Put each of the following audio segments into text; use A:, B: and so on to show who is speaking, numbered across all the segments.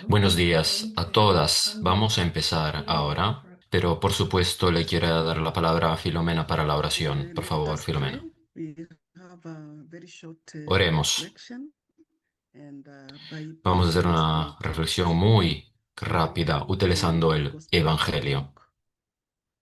A: Buenos días a todas. Vamos a empezar ahora, pero por supuesto le quiero dar la palabra a Filomena para la oración. Por
B: Let
A: favor,
B: us pray.
A: Filomena.
B: We have a very short
A: Oremos.
B: reflection, and by
A: Vamos a hacer
B: today's
A: una reflexión muy rápida utilizando
B: the
A: el
B: Gospel of
A: Evangelio.
B: Luke,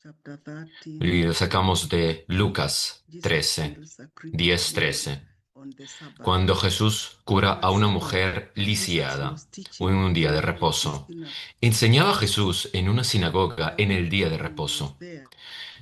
B: chapter 13,
A: Y lo sacamos
B: where
A: de Lucas
B: Jesus
A: 13,
B: heals a crippled
A: 10-13,
B: woman on the Sabbath.
A: cuando Jesús cura
B: On
A: a
B: that
A: una
B: Sabbath,
A: mujer
B: Jesus
A: lisiada
B: was
A: en
B: teaching
A: un día de
B: in the
A: reposo.
B: synagogue.
A: Enseñaba Jesús en una
B: And
A: sinagoga en el
B: one
A: día de
B: woman was
A: reposo.
B: there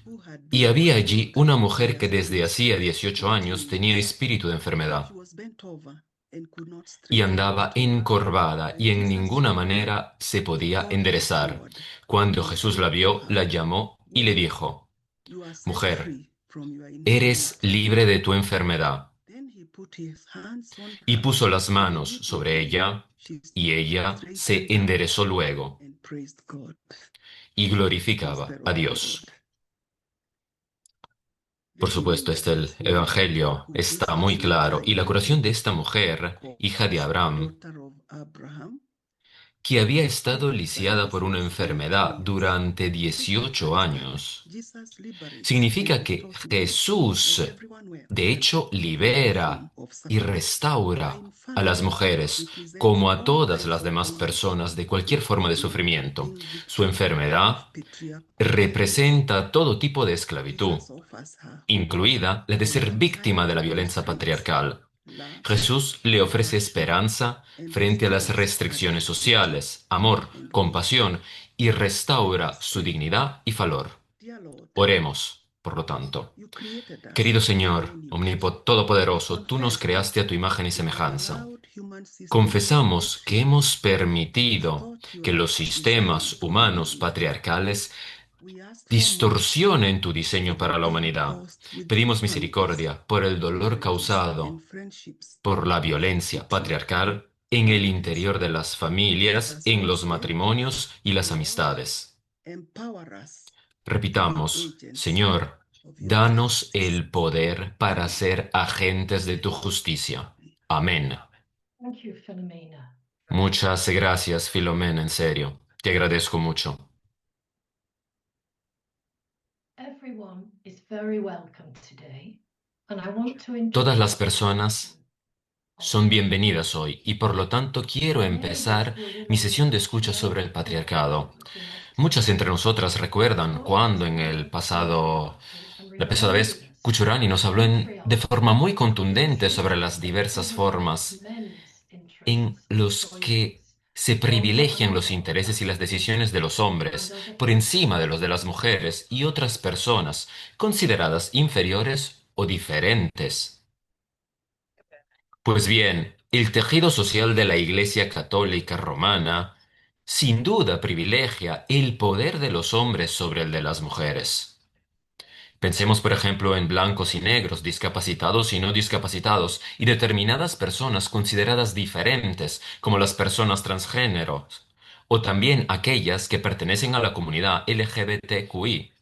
B: who had
A: Y
B: been
A: había allí
B: crying
A: una
B: for
A: mujer que desde hacía
B: years,
A: 18 años
B: 18
A: tenía
B: years.
A: espíritu de
B: She
A: enfermedad
B: was bent over and could not
A: y
B: straighten
A: andaba
B: at all.
A: encorvada y
B: And
A: en
B: Jesus
A: ninguna
B: saw her,
A: manera se podía
B: called her
A: enderezar.
B: forward,
A: Cuando
B: and
A: Jesús
B: said
A: la
B: to
A: vio,
B: her,
A: la llamó y le
B: "Woman,
A: dijo,
B: you are set
A: Mujer,
B: free from your
A: eres
B: infirmity."
A: libre de tu enfermedad.
B: Then he put his hands on
A: Y
B: her,
A: puso las
B: and
A: manos sobre
B: immediately
A: ella,
B: she
A: y ella se
B: straightened up
A: enderezó luego
B: and praised God.
A: y
B: This is the
A: glorificaba a
B: word of the Lord.
A: Dios. Por
B: This
A: supuesto,
B: woman
A: el
B: was one
A: Evangelio
B: who
A: está muy
B: previously
A: claro y
B: died
A: la
B: in
A: curación de esta
B: Egypt,
A: mujer, hija de
B: called
A: Abraham,
B: daughter of Abraham,
A: que había
B: and
A: estado
B: the
A: lisiada
B: Bible
A: por una
B: says in
A: enfermedad
B: 10
A: durante
B: it
A: 18
B: signifies that
A: años.
B: Jesus liberates and
A: Significa que
B: restores women
A: Jesús,
B: like everyone
A: de
B: else
A: hecho,
B: in the form
A: libera
B: of
A: y
B: sickness. Her
A: restaura a las
B: infirmity
A: mujeres
B: represents
A: como a
B: all
A: todas
B: kinds
A: las
B: of
A: demás
B: diseases,
A: personas de cualquier forma de sufrimiento.
B: including
A: Su
B: victims of
A: enfermedad
B: patriarchal violence.
A: representa todo tipo de esclavitud,
B: Jesus offers her hope
A: incluida la de
B: for
A: ser
B: the
A: víctima de
B: times
A: la violencia
B: constraints,
A: patriarcal.
B: love,
A: Jesús le ofrece
B: compassion,
A: esperanza
B: and
A: frente a las
B: restores her
A: restricciones
B: dignity
A: sociales, amor,
B: and wisdom.
A: compasión y
B: Let
A: restaura
B: us
A: su
B: pray.
A: dignidad y valor.
B: Dear Lord,
A: Oremos, por lo tanto.
B: you created
A: Querido
B: us in your
A: Señor,
B: image. We
A: Todopoderoso, tú nos
B: confess that
A: creaste a tu imagen y
B: we have
A: semejanza.
B: allowed human systems of
A: Confesamos que
B: oppression
A: hemos
B: to
A: permitido
B: distort
A: que
B: your
A: los sistemas
B: design for
A: humanos
B: humanity.
A: patriarcales
B: We ask for mercy
A: distorsionen tu
B: for
A: diseño
B: the
A: para la
B: pain
A: humanidad.
B: caused within
A: Pedimos
B: families,
A: misericordia por el dolor
B: marriages, and
A: causado
B: friendships
A: por la
B: of
A: violencia
B: patriarchal
A: patriarcal en el
B: violence.
A: interior de las
B: Let
A: familias,
B: us
A: en
B: all
A: los
B: say,
A: matrimonios y las
B: Lord,
A: amistades.
B: empower us to be
A: Repitamos,
B: agents
A: Señor,
B: of your
A: danos
B: justice.
A: el poder para
B: Amen.
A: ser agentes de tu justicia. Amén. Muchas gracias, Filomena, en serio. Te agradezco mucho. Todas las personas son bienvenidas hoy y por lo tanto quiero empezar mi sesión de escucha sobre el patriarcado. Muchas entre nosotras recuerdan cuando en el pasado, la pasada vez, Cuchurani nos habló de forma muy contundente sobre las diversas formas en los que se privilegian los intereses y las decisiones de los hombres por encima de los de las mujeres y otras personas consideradas inferiores o diferentes. Pues bien, el tejido social de la Iglesia Católica Romana sin duda privilegia el poder de los hombres sobre el de las mujeres. Pensemos, por ejemplo, en blancos y negros, discapacitados y no discapacitados, y determinadas personas consideradas diferentes, como las personas transgéneros, o también aquellas que pertenecen a la comunidad LGBTQI.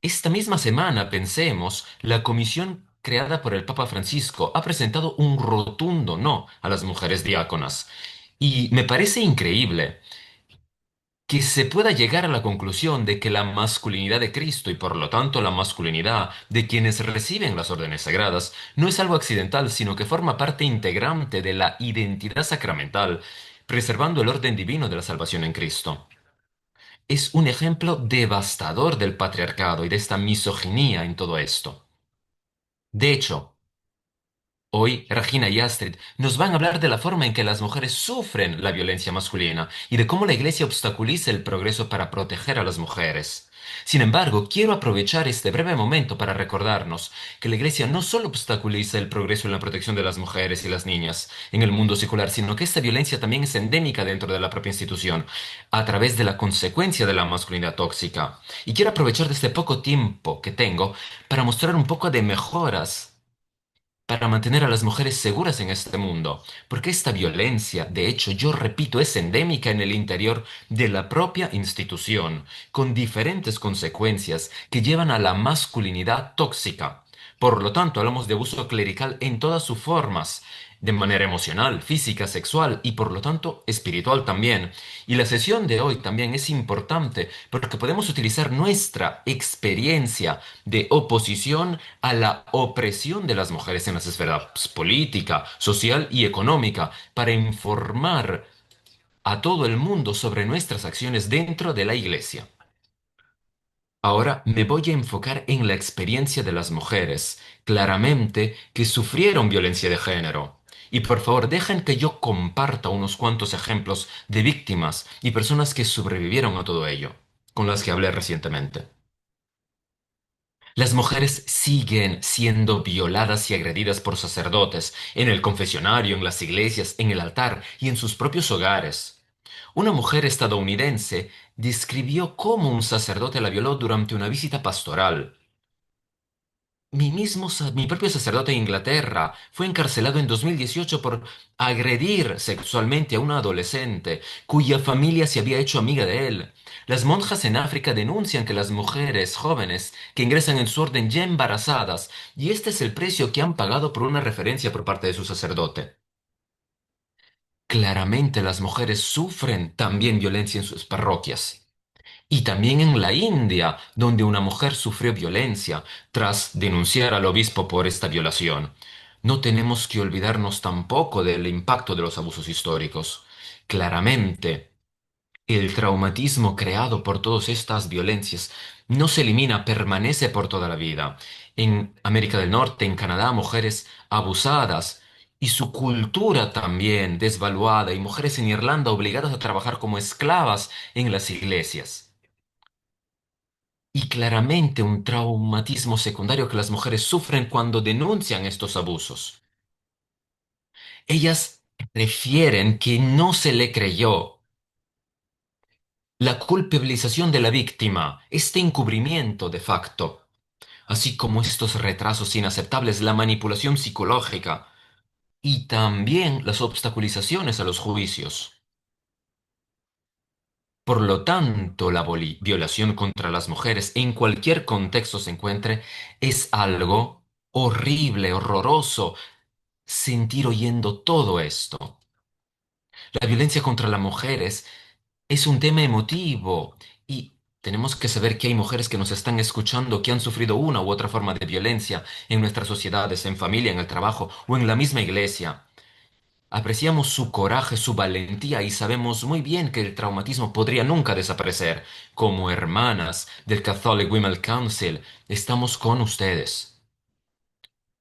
A: Esta misma semana, pensemos, la comisión creada por el Papa Francisco ha presentado un rotundo no a las mujeres diáconas. Y me parece increíble que se pueda llegar a la conclusión de que la masculinidad de Cristo y por lo tanto la masculinidad de quienes reciben las órdenes sagradas no es algo accidental, sino que forma parte integrante de la identidad sacramental, preservando el orden divino de la salvación en Cristo. Es un ejemplo devastador del patriarcado y de esta misoginia en todo esto. De hecho, hoy Regina y Astrid nos van a hablar de la forma en que las mujeres sufren la violencia masculina y de cómo la Iglesia obstaculiza el progreso para proteger a las mujeres. Sin embargo, quiero aprovechar este breve momento para recordarnos que la Iglesia no solo obstaculiza el progreso en la protección de las mujeres y las niñas en el mundo secular, sino que esta violencia también es endémica dentro de la propia institución, a través de la consecuencia de la masculinidad tóxica. Y quiero aprovechar de este poco tiempo que tengo para mostrar un poco de mejoras para mantener a las mujeres seguras en este mundo, porque esta violencia, de hecho, yo repito, es endémica en el interior de la propia institución, con diferentes consecuencias que llevan a la masculinidad tóxica. Por lo tanto, hablamos de abuso clerical en todas sus formas, de manera emocional, física, sexual y por lo tanto espiritual también. Y la sesión de hoy también es importante porque podemos utilizar nuestra experiencia de oposición a la opresión de las mujeres en las esferas política, social y económica para informar a todo el mundo sobre nuestras acciones dentro de la Iglesia. Ahora me voy a enfocar en la experiencia de las mujeres, claramente que sufrieron violencia de género. Y por favor, dejen que yo comparta unos cuantos ejemplos de víctimas y personas que sobrevivieron a todo ello, con las que hablé recientemente. Las mujeres siguen siendo violadas y agredidas por sacerdotes, en el confesionario, en las iglesias, en el altar y en sus propios hogares. Una mujer estadounidense describió cómo un sacerdote la violó durante una visita pastoral. Mi propio sacerdote en Inglaterra fue encarcelado en 2018 por agredir sexualmente a una adolescente cuya familia se había hecho amiga de él. Las monjas en África denuncian que las mujeres jóvenes que ingresan en su orden ya embarazadas, y este es el precio que han pagado por una referencia por parte de su sacerdote. Claramente las mujeres sufren también violencia en sus parroquias. Y también en la India, donde una mujer sufrió violencia tras denunciar al obispo por esta violación. No tenemos que olvidarnos tampoco del impacto de los abusos históricos. Claramente, el traumatismo creado por todas estas violencias no se elimina, permanece por toda la vida. En América del Norte, en Canadá, mujeres abusadas y su cultura también desvaluada y mujeres en Irlanda obligadas a trabajar como esclavas en las iglesias. Y claramente un traumatismo secundario que las mujeres sufren cuando denuncian estos abusos. Ellas refieren que no se le creyó la culpabilización de la víctima, este encubrimiento de facto, así como estos retrasos inaceptables, la manipulación psicológica y también las obstaculizaciones a los juicios. Por lo tanto, la violación contra las mujeres en cualquier contexto se encuentre es algo horrible, horroroso, sentir oyendo todo esto. La violencia contra las mujeres es un tema emotivo y tenemos que saber que hay mujeres que nos están escuchando que han sufrido una u otra forma de violencia en nuestras sociedades, en familia, en el trabajo o en la misma iglesia. Apreciamos su coraje, su valentía y sabemos muy bien que el traumatismo podría nunca desaparecer. Como hermanas del Catholic Women's Council, estamos con ustedes.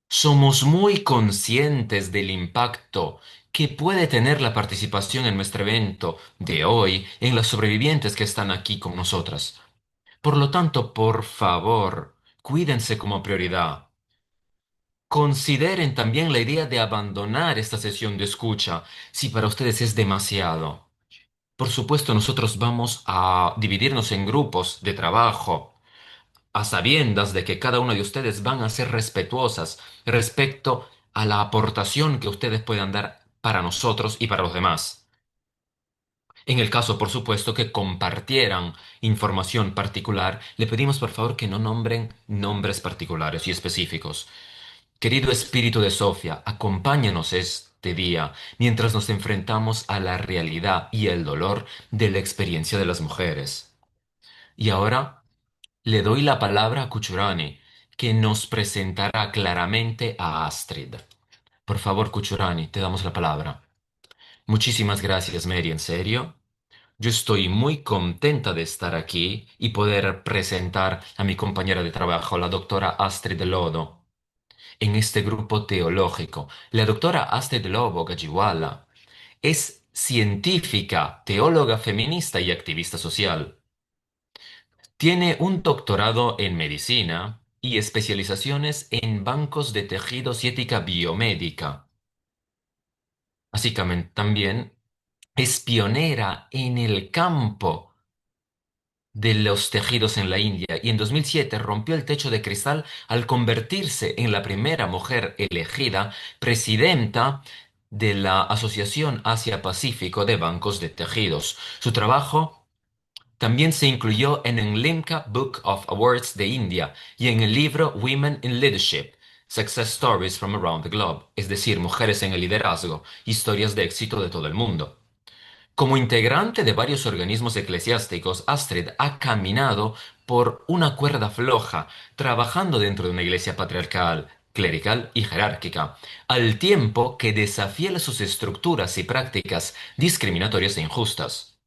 A: Somos muy conscientes del impacto que puede tener la participación en nuestro evento de hoy en las sobrevivientes que están aquí con nosotras. Por lo tanto, por favor, cuídense como prioridad. Consideren también la idea de abandonar esta sesión de escucha si para ustedes es demasiado. Por supuesto, nosotros vamos a dividirnos en grupos de trabajo, a sabiendas de que cada una de ustedes van a ser respetuosas respecto a la aportación que ustedes puedan dar para nosotros y para los demás. En el caso, por supuesto, que compartieran información particular, le pedimos por favor que no nombren nombres particulares y específicos. Querido espíritu de Sofía, acompáñanos este día mientras nos enfrentamos a la realidad y el dolor de la experiencia de las mujeres. Y ahora le doy la palabra a Cuchurani, que nos presentará claramente a Astrid. Por favor, Cuchurani, te damos la palabra. Muchísimas gracias, Mary, en serio. Yo estoy muy contenta de estar aquí y poder presentar a mi compañera de trabajo, la doctora Astrid Lodo, en este grupo teológico. La doctora Astrid Lobo Gajiwala es científica, teóloga feminista y activista social. Tiene un doctorado en medicina y especializaciones en bancos de tejidos y ética biomédica. Básicamente también es pionera en el campo de los tejidos en la India y en 2007 rompió el techo de cristal al convertirse en la primera mujer elegida presidenta de la Asociación Asia-Pacífico de Bancos de Tejidos. Su trabajo también se incluyó en el Limca Book of Awards de India y en el libro Women in Leadership. Success Stories from Around the Globe, es decir, mujeres en el liderazgo, historias de éxito de todo el mundo. Como integrante de varios organismos eclesiásticos, Astrid ha caminado por una cuerda floja, trabajando dentro de una iglesia patriarcal, clerical y jerárquica, al tiempo que desafía sus estructuras y prácticas discriminatorias e injustas.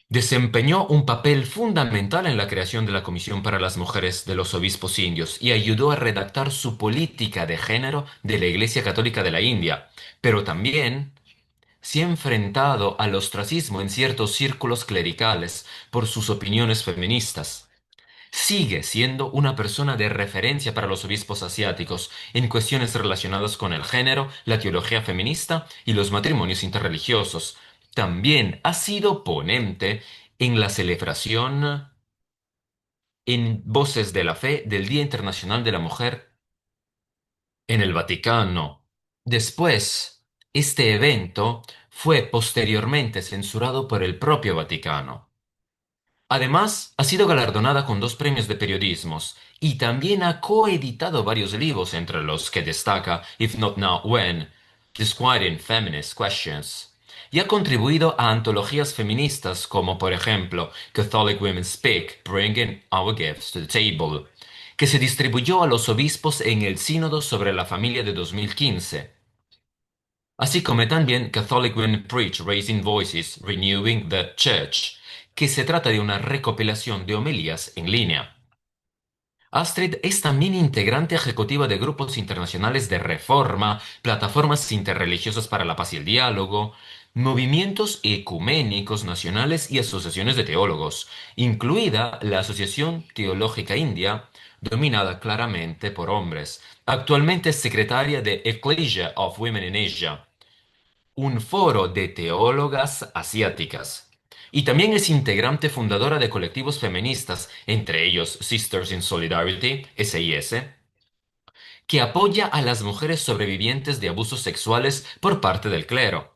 A: Desempeñó un papel fundamental en la creación de la Comisión para las Mujeres de los Obispos Indios y ayudó a redactar su política de género de la Iglesia Católica de la India, pero también se ha enfrentado al ostracismo en ciertos círculos clericales por sus opiniones feministas. Sigue siendo una persona de referencia para los obispos asiáticos en cuestiones relacionadas con el género, la teología feminista y los matrimonios interreligiosos. También ha sido ponente en la celebración en Voces de la Fe del Día Internacional de la Mujer en el Vaticano. Después, este evento fue posteriormente censurado por el propio Vaticano. Además, ha sido galardonada con 2 premios de periodismos y también ha coeditado varios libros, entre los que destaca If Not Now, When, Disquieting Feminist Questions, y ha contribuido a antologías feministas como, por ejemplo, Catholic Women Speak, Bringing Our Gifts to the Table, que se distribuyó a los obispos en el Sínodo sobre la Familia de 2015, así como también Catholic Women Preach, Raising Voices, Renewing the Church, que se trata de una recopilación de homilías en línea. Astrid es también integrante ejecutiva de grupos internacionales de reforma, plataformas interreligiosas para la paz y el diálogo, movimientos ecuménicos nacionales y asociaciones de teólogos, incluida la Asociación Teológica India, dominada claramente por hombres. Actualmente es secretaria de Ecclesia of Women in Asia, un foro de teólogas asiáticas. Y también es integrante fundadora de colectivos feministas, entre ellos Sisters in Solidarity, SIS, que apoya a las mujeres sobrevivientes de abusos sexuales por parte del clero.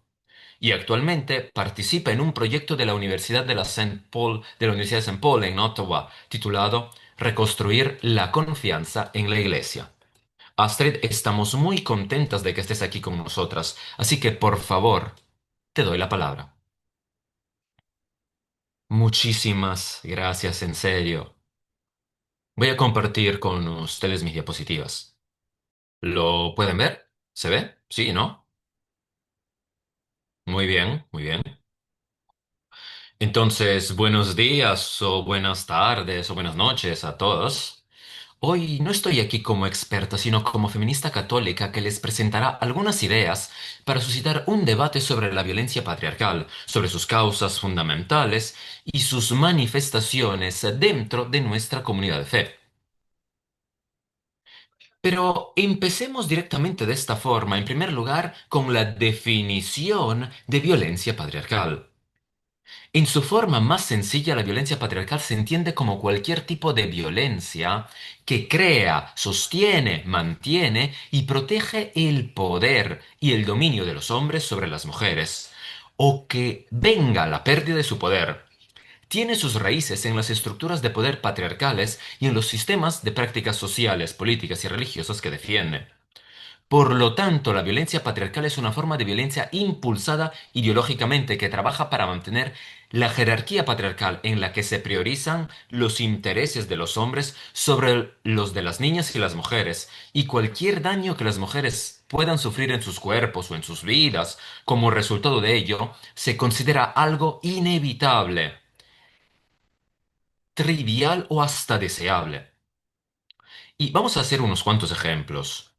A: Y actualmente participa en un proyecto de la Universidad de la Universidad de Saint Paul en Ottawa, titulado Reconstruir la confianza en la Iglesia. Astrid, estamos muy contentas de que estés aquí con nosotras, así que por favor, te doy la palabra. Muchísimas gracias, en serio. Voy a compartir con ustedes mis diapositivas. ¿Lo pueden ver? ¿Se ve? ¿Sí, no? Muy bien, muy bien. Entonces, buenos días o buenas tardes o buenas noches a todos. Hoy no estoy aquí como experta, sino como feminista católica que les presentará algunas ideas para suscitar un debate sobre la violencia patriarcal, sobre sus causas fundamentales y sus manifestaciones dentro de nuestra comunidad de fe. Pero empecemos directamente de esta forma, en primer lugar, con la definición de violencia patriarcal. En su forma más sencilla, la violencia patriarcal se entiende como cualquier tipo de violencia que crea, sostiene, mantiene y protege el poder y el dominio de los hombres sobre las mujeres, o que venga la pérdida de su poder. Tiene sus raíces en las estructuras de poder patriarcales y en los sistemas de prácticas sociales, políticas y religiosas que defiende. Por lo tanto, la violencia patriarcal es una forma de violencia impulsada ideológicamente que trabaja para mantener la jerarquía patriarcal en la que se priorizan los intereses de los hombres sobre los de las niñas y las mujeres, y cualquier daño que las mujeres puedan sufrir en sus cuerpos o en sus vidas como resultado de ello se considera algo inevitable, trivial o hasta deseable. Y vamos a hacer unos cuantos ejemplos.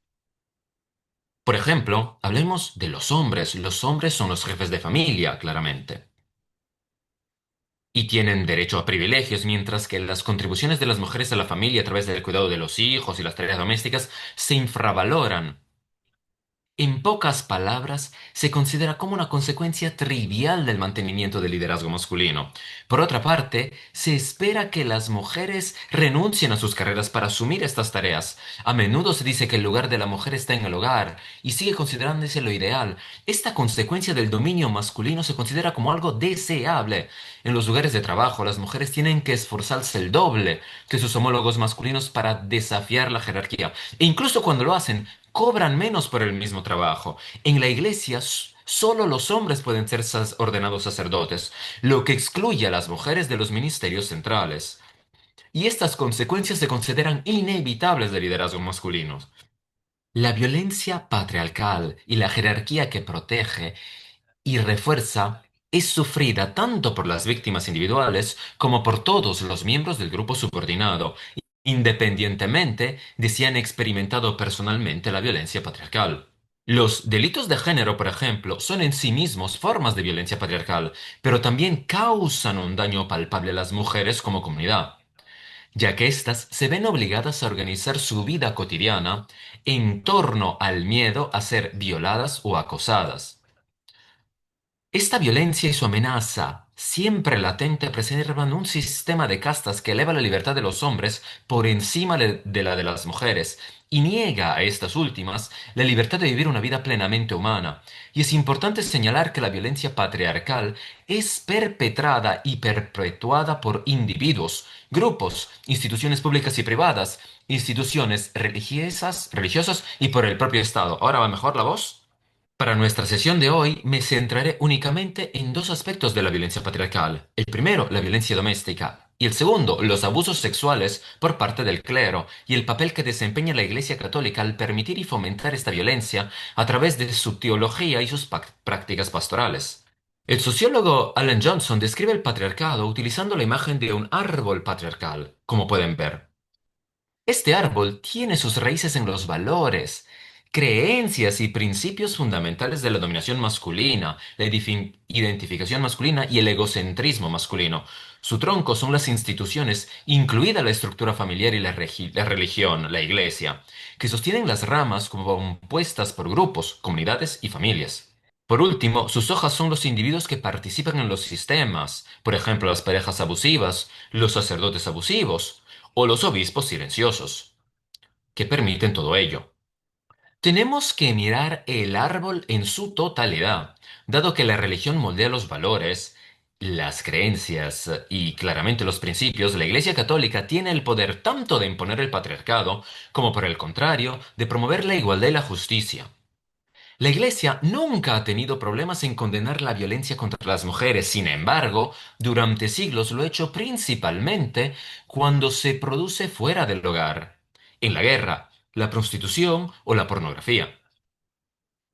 A: Por ejemplo, hablemos de los hombres. Los hombres son los jefes de familia, claramente. Y tienen derecho a privilegios, mientras que las contribuciones de las mujeres a la familia a través del cuidado de los hijos y las tareas domésticas se infravaloran. En pocas palabras, se considera como una consecuencia trivial del mantenimiento del liderazgo masculino. Por otra parte, se espera que las mujeres renuncien a sus carreras para asumir estas tareas. A menudo se dice que el lugar de la mujer está en el hogar y sigue considerándose lo ideal. Esta consecuencia del dominio masculino se considera como algo deseable. En los lugares de trabajo, las mujeres tienen que esforzarse el doble que sus homólogos masculinos para desafiar la jerarquía. E incluso cuando lo hacen, cobran menos por el mismo trabajo. En la iglesia solo los hombres pueden ser ordenados sacerdotes, lo que excluye a las mujeres de los ministerios centrales. Y estas consecuencias se consideran inevitables del liderazgo masculino. La violencia patriarcal y la jerarquía que protege y refuerza es sufrida tanto por las víctimas individuales como por todos los miembros del grupo subordinado, independientemente de si han experimentado personalmente la violencia patriarcal. Los delitos de género, por ejemplo, son en sí mismos formas de violencia patriarcal, pero también causan un daño palpable a las mujeres como comunidad, ya que éstas se ven obligadas a organizar su vida cotidiana en torno al miedo a ser violadas o acosadas. Esta violencia y su amenaza, siempre latente, preservan un sistema de castas que eleva la libertad de los hombres por encima de la de las mujeres y niega a estas últimas la libertad de vivir una vida plenamente humana. Y es importante señalar que la violencia patriarcal es perpetrada y perpetuada por individuos, grupos, instituciones públicas y privadas, instituciones religiosas y por el propio Estado. ¿Ahora va mejor la voz? Para nuestra sesión de hoy me centraré únicamente en dos aspectos de la violencia patriarcal. El primero, la violencia doméstica, y el segundo, los abusos sexuales por parte del clero y el papel que desempeña la Iglesia Católica al permitir y fomentar esta violencia a través de su teología y sus prácticas pastorales. El sociólogo Alan Johnson describe el patriarcado utilizando la imagen de un árbol patriarcal, como pueden ver. Este árbol tiene sus raíces en los valores, creencias y principios fundamentales de la dominación masculina, la identificación masculina y el egocentrismo masculino. Su tronco son las instituciones, incluida la estructura familiar y la religión, la iglesia, que sostienen las ramas como compuestas por grupos, comunidades y familias. Por último, sus hojas son los individuos que participan en los sistemas, por ejemplo, las parejas abusivas, los sacerdotes abusivos, o los obispos silenciosos, que permiten todo ello. Tenemos que mirar el árbol en su totalidad, dado que la religión moldea los valores, las creencias y claramente los principios. La Iglesia Católica tiene el poder tanto de imponer el patriarcado como, por el contrario, de promover la igualdad y la justicia. La Iglesia nunca ha tenido problemas en condenar la violencia contra las mujeres. Sin embargo, durante siglos lo ha hecho principalmente cuando se produce fuera del hogar, en la guerra, la prostitución o la pornografía.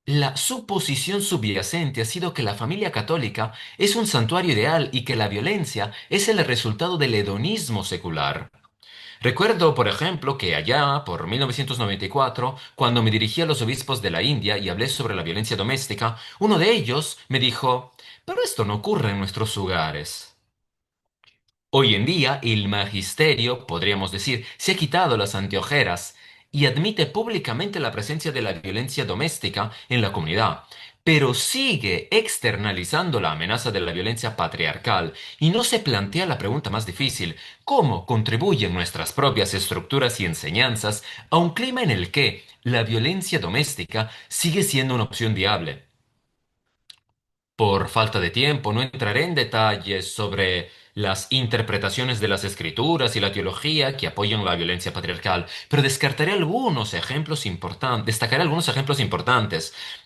A: La suposición subyacente ha sido que la familia católica es un santuario ideal y que la violencia es el resultado del hedonismo secular. Recuerdo, por ejemplo, que allá, por 1994, cuando me dirigí a los obispos de la India y hablé sobre la violencia doméstica, uno de ellos me dijo, pero esto no ocurre en nuestros hogares. Hoy en día, el magisterio, podríamos decir, se ha quitado las anteojeras y admite públicamente la presencia de la violencia doméstica en la comunidad, pero sigue externalizando la amenaza de la violencia patriarcal y no se plantea la pregunta más difícil: ¿cómo contribuyen nuestras propias estructuras y enseñanzas a un clima en el que la violencia doméstica sigue siendo una opción viable? Por falta de tiempo, no entraré en detalles sobre las interpretaciones de las escrituras y la teología que apoyan la violencia patriarcal, pero destacaré algunos ejemplos importantes.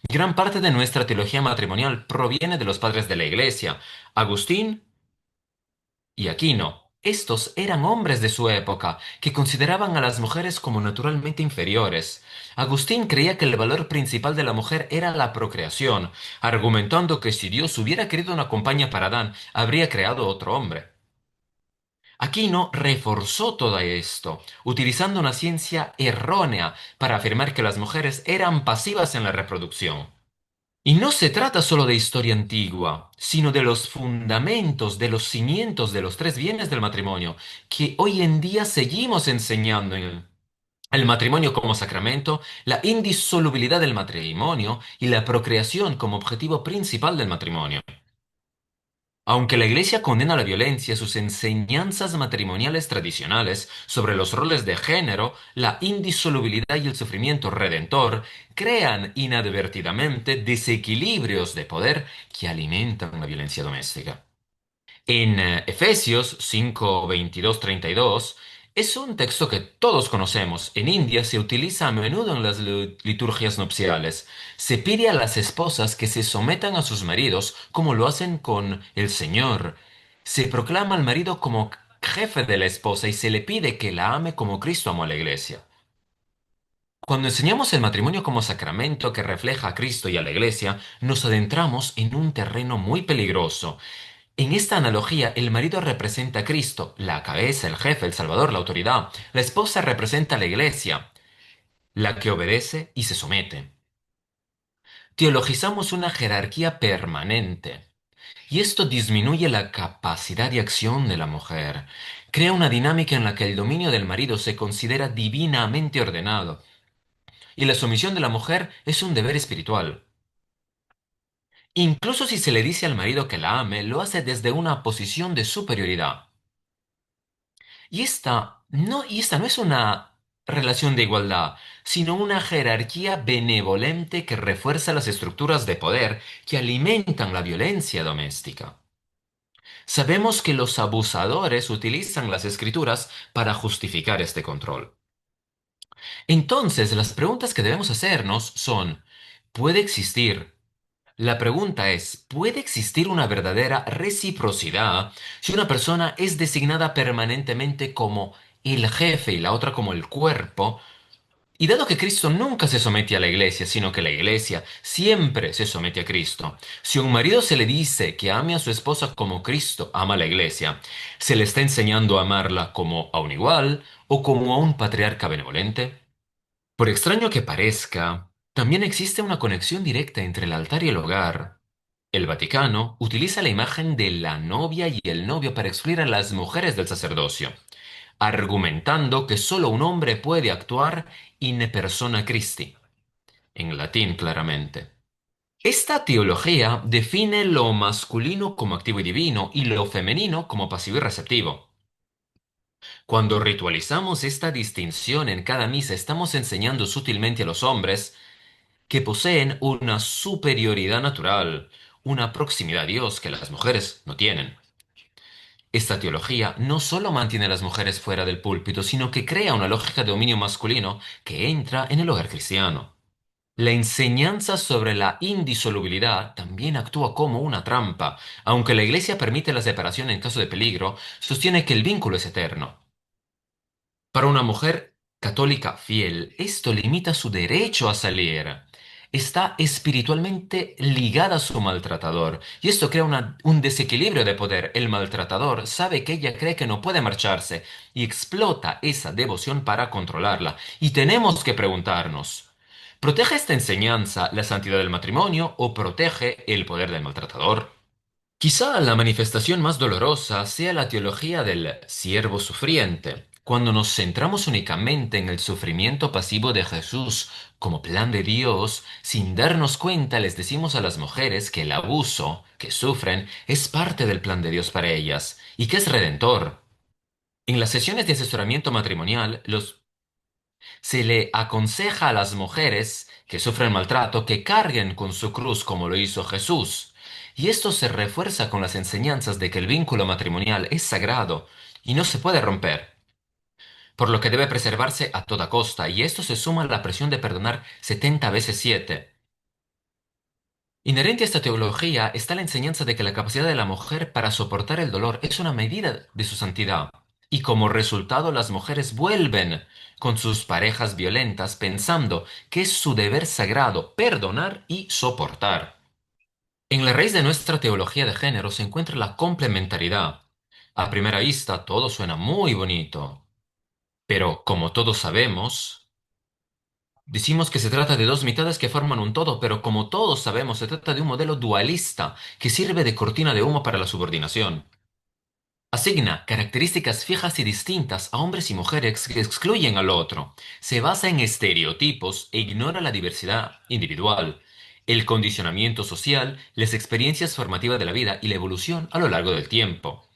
A: Gran parte de nuestra teología matrimonial proviene de los padres de la Iglesia, Agustín y Aquino. Estos eran hombres de su época, que consideraban a las mujeres como naturalmente inferiores. Agustín creía que el valor principal de la mujer era la procreación, argumentando que si Dios hubiera querido una compañía para Adán, habría creado otro hombre. Aquino reforzó todo esto, utilizando una ciencia errónea para afirmar que las mujeres eran pasivas en la reproducción. Y no se trata solo de historia antigua, sino de los fundamentos, de los cimientos de los tres bienes del matrimonio, que hoy en día seguimos enseñando El matrimonio como sacramento, la indisolubilidad del matrimonio y la procreación como objetivo principal del matrimonio. Aunque la Iglesia condena la violencia, sus enseñanzas matrimoniales tradicionales sobre los roles de género, la indisolubilidad y el sufrimiento redentor crean inadvertidamente desequilibrios de poder que alimentan la violencia doméstica. En Efesios 5, 22, 32, es un texto que todos conocemos. En India se utiliza a menudo en las liturgias nupciales. Se pide a las esposas que se sometan a sus maridos como lo hacen con el Señor. Se proclama al marido como jefe de la esposa y se le pide que la ame como Cristo amó a la iglesia. Cuando enseñamos el matrimonio como sacramento que refleja a Cristo y a la iglesia, nos adentramos en un terreno muy peligroso. En esta analogía, el marido representa a Cristo, la cabeza, el jefe, el salvador, la autoridad. La esposa representa a la iglesia, la que obedece y se somete. Teologizamos una jerarquía permanente, y esto disminuye la capacidad de acción de la mujer. Crea una dinámica en la que el dominio del marido se considera divinamente ordenado, y la sumisión de la mujer es un deber espiritual. Incluso si se le dice al marido que la ame, lo hace desde una posición de superioridad. Y esta no es una relación de igualdad, sino una jerarquía benevolente que refuerza las estructuras de poder que alimentan la violencia doméstica. Sabemos que los abusadores utilizan las escrituras para justificar este control. Entonces, las preguntas que debemos hacernos son, ¿puede existir? La pregunta es, ¿puede existir una verdadera reciprocidad si una persona es designada permanentemente como el jefe y la otra como el cuerpo? Y dado que Cristo nunca se somete a la iglesia, sino que la iglesia siempre se somete a Cristo, si a un marido se le dice que ame a su esposa como Cristo ama a la iglesia, ¿se le está enseñando a amarla como a un igual o como a un patriarca benevolente? Por extraño que parezca, también existe una conexión directa entre el altar y el hogar. El Vaticano utiliza la imagen de la novia y el novio para excluir a las mujeres del sacerdocio, argumentando que solo un hombre puede actuar in persona Christi, en latín claramente. Esta teología define lo masculino como activo y divino y lo femenino como pasivo y receptivo. Cuando ritualizamos esta distinción en cada misa, estamos enseñando sutilmente a los hombres que poseen una superioridad natural, una proximidad a Dios que las mujeres no tienen. Esta teología no solo mantiene a las mujeres fuera del púlpito, sino que crea una lógica de dominio masculino que entra en el hogar cristiano. La enseñanza sobre la indisolubilidad también actúa como una trampa. Aunque la Iglesia permite la separación en caso de peligro, sostiene que el vínculo es eterno. Para una mujer católica fiel, esto limita su derecho a salir. Está espiritualmente ligada a su maltratador y esto crea un desequilibrio de poder. El maltratador sabe que ella cree que no puede marcharse y explota esa devoción para controlarla. Y tenemos que preguntarnos, ¿protege esta enseñanza la santidad del matrimonio o protege el poder del maltratador? Quizá la manifestación más dolorosa sea la teología del siervo sufriente, cuando nos centramos únicamente en el sufrimiento pasivo de Jesús como plan de Dios, sin darnos cuenta les decimos a las mujeres que el abuso que sufren es parte del plan de Dios para ellas y que es redentor. En las sesiones de asesoramiento matrimonial, se le aconseja a las mujeres que sufren maltrato que carguen con su cruz como lo hizo Jesús. Y esto se refuerza con las enseñanzas de que el vínculo matrimonial es sagrado y no se puede romper, por lo que debe preservarse a toda costa, y esto se suma a la presión de perdonar 70 veces 7. Inherente a esta teología está la enseñanza de que la capacidad de la mujer para soportar el dolor es una medida de su santidad, y como resultado las mujeres vuelven con sus parejas violentas pensando que es su deber sagrado perdonar y soportar. En la raíz de nuestra teología de género se encuentra la complementariedad. A primera vista todo suena muy bonito, pero como todos sabemos, decimos que se trata de dos mitades que forman un todo, pero como todos sabemos, se trata de un modelo dualista que sirve de cortina de humo para la subordinación. Asigna características fijas y distintas a hombres y mujeres que excluyen al otro. Se basa en estereotipos e ignora la diversidad individual, el condicionamiento social, las experiencias formativas de la vida y la evolución a lo largo del tiempo.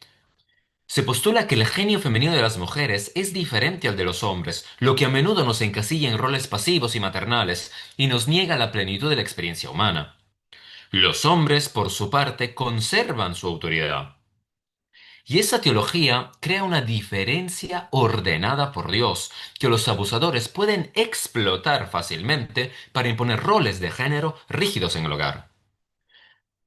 A: Se postula que el genio femenino de las mujeres es diferente al de los hombres, lo que a menudo nos encasilla en roles pasivos y maternales y nos niega la plenitud de la experiencia humana. Los hombres, por su parte, conservan su autoridad. Y esa teología crea una diferencia ordenada por Dios, que los abusadores pueden explotar fácilmente para imponer roles de género rígidos en el hogar.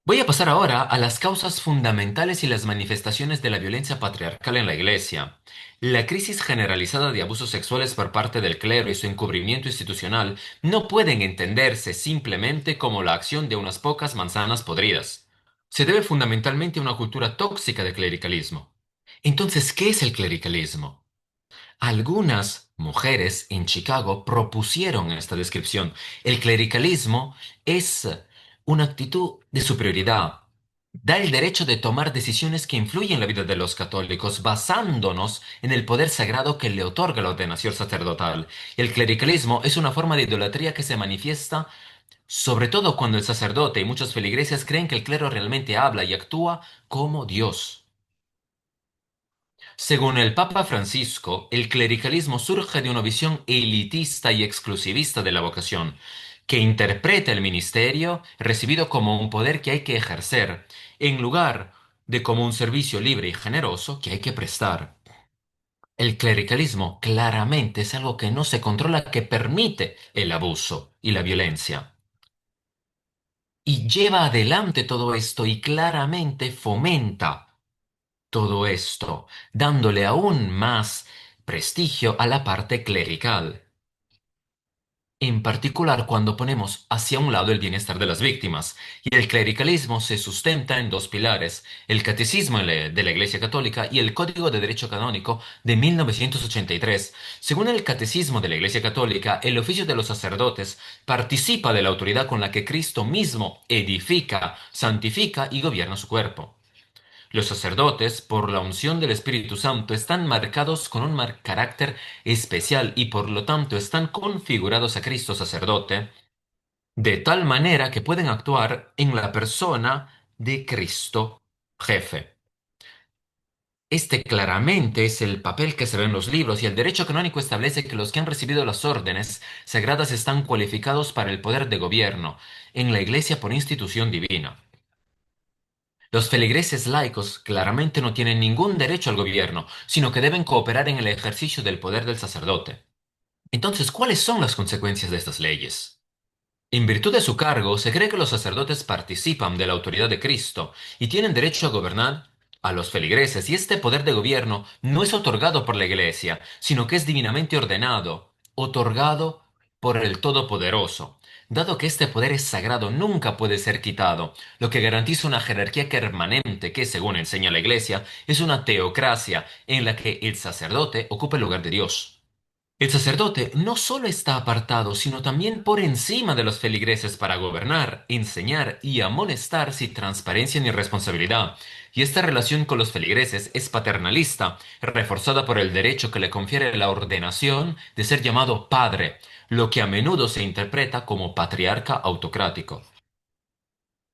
A: Voy a pasar ahora a las causas fundamentales y las manifestaciones de la violencia patriarcal en la Iglesia. La crisis generalizada de abusos sexuales por parte del clero y su encubrimiento institucional no pueden entenderse simplemente como la acción de unas pocas manzanas podridas. Se debe fundamentalmente a una cultura tóxica de clericalismo. Entonces, ¿qué es el clericalismo? Algunas mujeres en Chicago propusieron esta descripción. El clericalismo es una actitud de superioridad. Da el derecho de tomar decisiones que influyen en la vida de los católicos, basándonos en el poder sagrado que le otorga la ordenación sacerdotal. El clericalismo es una forma de idolatría que se manifiesta sobre todo cuando el sacerdote y muchos feligreses creen que el clero realmente habla y actúa como Dios. Según el Papa Francisco, el clericalismo surge de una visión elitista y exclusivista de la vocación, que interpreta el ministerio recibido como un poder que hay que ejercer, en lugar de como un servicio libre y generoso que hay que prestar. El clericalismo claramente es algo que no se controla, que permite el abuso y la violencia. Y lleva adelante todo esto y claramente fomenta todo esto, dándole aún más prestigio a la parte clerical, en particular cuando ponemos hacia un lado el bienestar de las víctimas. Y el clericalismo se sustenta en dos pilares, el Catecismo de la Iglesia Católica y el Código de Derecho Canónico de 1983. Según el Catecismo de la Iglesia Católica, el oficio de los sacerdotes participa de la autoridad con la que Cristo mismo edifica, santifica y gobierna su cuerpo. Los sacerdotes, por la unción del Espíritu Santo, están marcados con un carácter especial y por lo tanto están configurados a Cristo sacerdote, de tal manera que pueden actuar en la persona de Cristo jefe. Este claramente es el papel que se ve en los libros y el derecho canónico establece que los que han recibido las órdenes sagradas están cualificados para el poder de gobierno en la Iglesia por institución divina. Los feligreses laicos claramente no tienen ningún derecho al gobierno, sino que deben cooperar en el ejercicio del poder del sacerdote. Entonces, ¿cuáles son las consecuencias de estas leyes? En virtud de su cargo, se cree que los sacerdotes participan de la autoridad de Cristo y tienen derecho a gobernar a los feligreses, y este poder de gobierno no es otorgado por la Iglesia, sino que es divinamente ordenado, otorgado por el Todopoderoso. Dado que este poder es sagrado, nunca puede ser quitado, lo que garantiza una jerarquía permanente que, según enseña la Iglesia, es una teocracia en la que el sacerdote ocupa el lugar de Dios. El sacerdote no solo está apartado, sino también por encima de los feligreses para gobernar, enseñar y amonestar sin transparencia ni responsabilidad. Y esta relación con los feligreses es paternalista, reforzada por el derecho que le confiere la ordenación de ser llamado padre, lo que a menudo se interpreta como patriarca autocrático.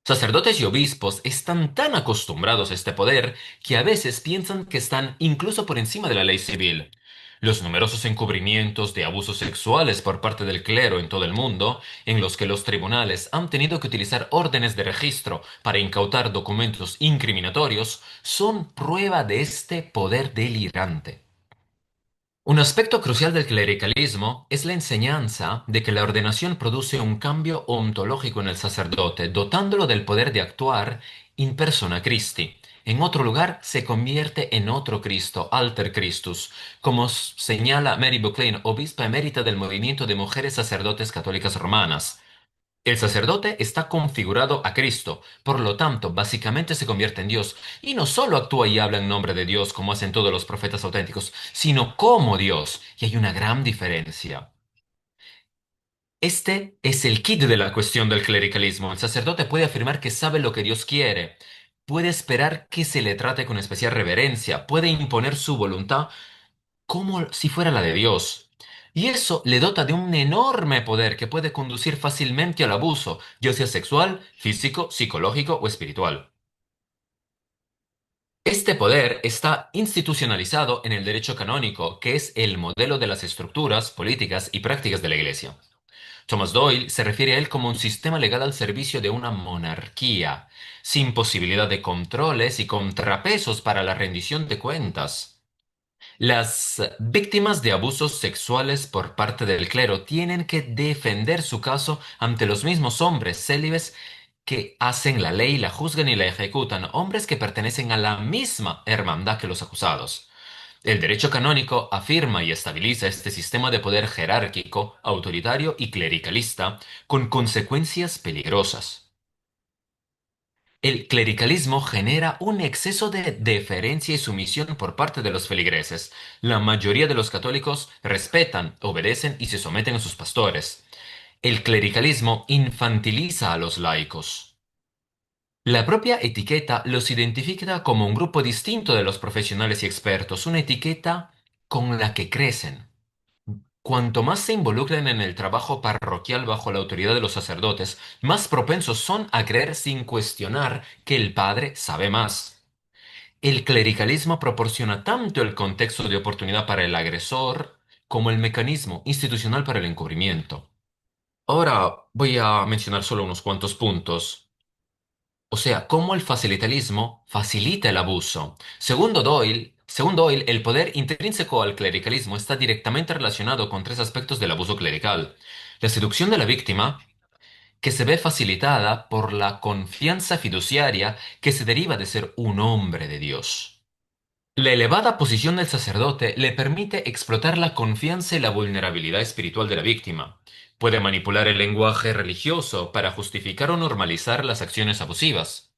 A: Sacerdotes y obispos están tan acostumbrados a este poder que a veces piensan que están incluso por encima de la ley civil. Los numerosos encubrimientos de abusos sexuales por parte del clero en todo el mundo, en los que los tribunales han tenido que utilizar órdenes de registro para incautar documentos incriminatorios, son prueba de este poder delirante. Un aspecto crucial del clericalismo es la enseñanza de que la ordenación produce un cambio ontológico en el sacerdote, dotándolo del poder de actuar in persona Christi. En otro lugar, se convierte en otro Cristo, Alter Christus, como señala Mary Buckley, obispa emérita del movimiento de mujeres sacerdotes católicas romanas. El sacerdote está configurado a Cristo, por lo tanto, básicamente se convierte en Dios, y no solo actúa y habla en nombre de Dios como hacen todos los profetas auténticos, sino como Dios, y hay una gran diferencia. Este es el kit de la cuestión del clericalismo. El sacerdote puede afirmar que sabe lo que Dios quiere, puede esperar que se le trate con especial reverencia, puede imponer su voluntad como si fuera la de Dios. Y eso le dota de un enorme poder que puede conducir fácilmente al abuso, ya sea sexual, físico, psicológico o espiritual. Este poder está institucionalizado en el derecho canónico, que es el modelo de las estructuras, políticas y prácticas de la Iglesia. Thomas Doyle se refiere a él como un sistema legal al servicio de una monarquía, sin posibilidad de controles y contrapesos para la rendición de cuentas. Las víctimas de abusos sexuales por parte del clero tienen que defender su caso ante los mismos hombres célibes que hacen la ley, la juzgan y la ejecutan, hombres que pertenecen a la misma hermandad que los acusados. El derecho canónico afirma y estabiliza este sistema de poder jerárquico, autoritario y clericalista, con consecuencias peligrosas. El clericalismo genera un exceso de deferencia y sumisión por parte de los feligreses. La mayoría de los católicos respetan, obedecen y se someten a sus pastores. El clericalismo infantiliza a los laicos. La propia etiqueta los identifica como un grupo distinto de los profesionales y expertos, una etiqueta con la que crecen. Cuanto más se involucran en el trabajo parroquial bajo la autoridad de los sacerdotes, más propensos son a creer sin cuestionar que el padre sabe más. El clericalismo proporciona tanto el contexto de oportunidad para el agresor como el mecanismo institucional para el encubrimiento. Ahora voy a mencionar solo unos cuantos puntos. O sea, cómo el facilitarismo facilita el abuso. Según Doyle, el poder intrínseco al clericalismo está directamente relacionado con tres aspectos del abuso clerical. La seducción de la víctima, que se ve facilitada por la confianza fiduciaria que se deriva de ser un hombre de Dios. La elevada posición del sacerdote le permite explotar la confianza y la vulnerabilidad espiritual de la víctima. Puede manipular el lenguaje religioso para justificar o normalizar las acciones abusivas.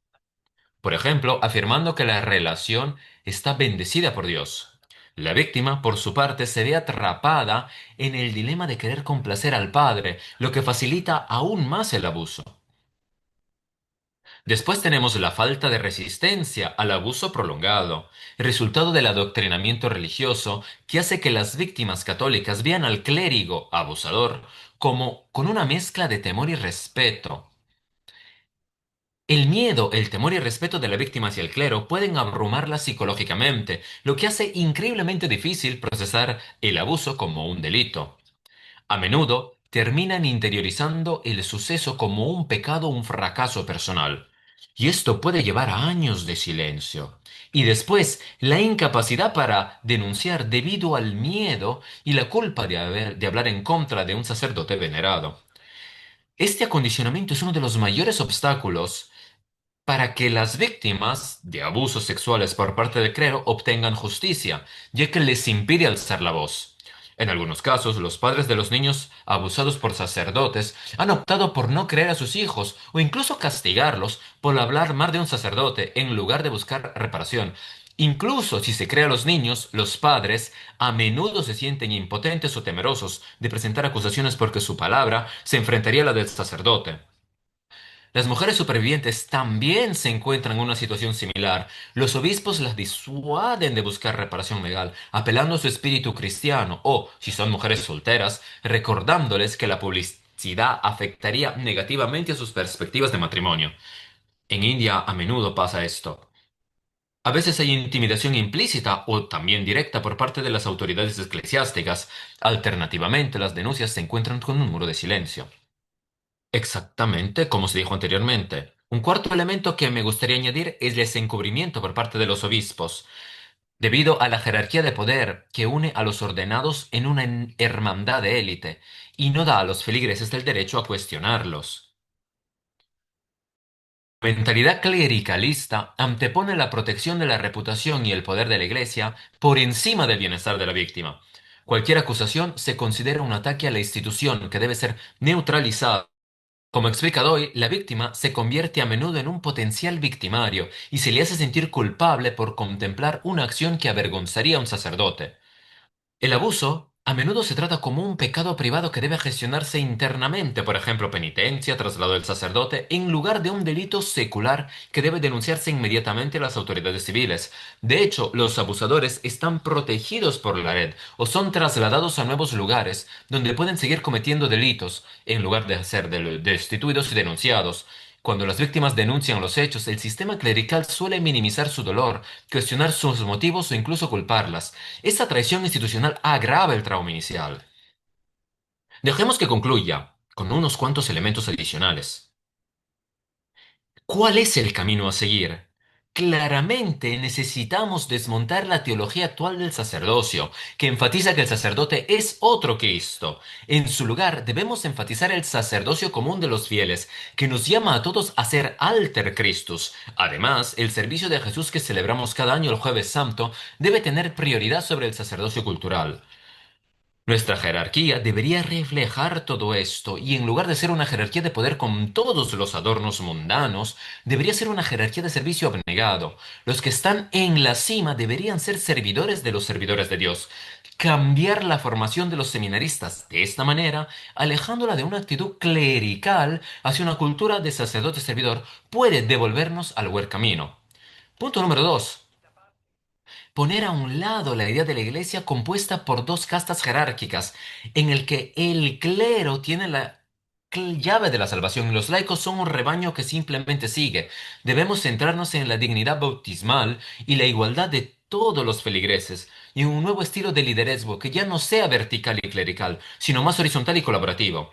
A: Por ejemplo, afirmando que la relación está bendecida por Dios. La víctima, por su parte, se ve atrapada en el dilema de querer complacer al padre, lo que facilita aún más el abuso. Después tenemos la falta de resistencia al abuso prolongado, resultado del adoctrinamiento religioso que hace que las víctimas católicas vean al clérigo abusador como con una mezcla de temor y respeto. El miedo, el temor y el respeto de la víctima hacia el clero pueden abrumarla psicológicamente, lo que hace increíblemente difícil procesar el abuso como un delito. A menudo terminan interiorizando el suceso como un pecado o un fracaso personal. Y esto puede llevar a años de silencio. Y después, la incapacidad para denunciar debido al miedo y la culpa de hablar en contra de un sacerdote venerado. Este acondicionamiento es uno de los mayores obstáculos para que las víctimas de abusos sexuales por parte del clero obtengan justicia, ya que les impide alzar la voz. En algunos casos, los padres de los niños abusados por sacerdotes han optado por no creer a sus hijos o incluso castigarlos por hablar mal de un sacerdote en lugar de buscar reparación. Incluso si se cree a los niños, los padres a menudo se sienten impotentes o temerosos de presentar acusaciones porque su palabra se enfrentaría a la del sacerdote. Las mujeres supervivientes también se encuentran en una situación similar. Los obispos las disuaden de buscar reparación legal, apelando a su espíritu cristiano o, si son mujeres solteras, recordándoles que la publicidad afectaría negativamente a sus perspectivas de matrimonio. En India a menudo pasa esto. A veces hay intimidación implícita o también directa por parte de las autoridades eclesiásticas. Alternativamente, las denuncias se encuentran con un muro de silencio. Exactamente, como se dijo anteriormente. Un cuarto elemento que me gustaría añadir es el encubrimiento por parte de los obispos, debido a la jerarquía de poder que une a los ordenados en una hermandad de élite y no da a los feligreses el derecho a cuestionarlos. La mentalidad clericalista antepone la protección de la reputación y el poder de la Iglesia por encima del bienestar de la víctima. Cualquier acusación se considera un ataque a la institución que debe ser neutralizada. Como explica Doyle, la víctima se convierte a menudo en un potencial victimario y se le hace sentir culpable por contemplar una acción que avergonzaría a un sacerdote. El abuso A menudo se trata como un pecado privado que debe gestionarse internamente, por ejemplo, penitencia, traslado del sacerdote, en lugar de un delito secular que debe denunciarse inmediatamente a las autoridades civiles. De hecho, los abusadores están protegidos por la red o son trasladados a nuevos lugares donde pueden seguir cometiendo delitos, en lugar de ser destituidos y denunciados. Cuando las víctimas denuncian los hechos, el sistema clerical suele minimizar su dolor, cuestionar sus motivos o incluso culparlas. Esta traición institucional agrava el trauma inicial. Dejemos que concluya con unos cuantos elementos adicionales. ¿Cuál es el camino a seguir? Claramente necesitamos desmontar la teología actual del sacerdocio, que enfatiza que el sacerdote es otro Cristo. En su lugar, debemos enfatizar el sacerdocio común de los fieles, que nos llama a todos a ser alter Christus. Además, el servicio de Jesús que celebramos cada año el Jueves Santo debe tener prioridad sobre el sacerdocio cultural. Nuestra jerarquía debería reflejar todo esto y en lugar de ser una jerarquía de poder con todos los adornos mundanos, debería ser una jerarquía de servicio abnegado. Los que están en la cima deberían ser servidores de los servidores de Dios. Cambiar la formación de los seminaristas de esta manera, alejándola de una actitud clerical hacia una cultura de sacerdote-servidor, puede devolvernos al buen camino. Punto número 2. Poner a un lado la idea de la iglesia compuesta por dos castas jerárquicas, en el que el clero tiene la llave de la salvación y los laicos son un rebaño que simplemente sigue. Debemos centrarnos en la dignidad bautismal y la igualdad de todos los feligreses, y en un nuevo estilo de liderazgo que ya no sea vertical y clerical, sino más horizontal y colaborativo.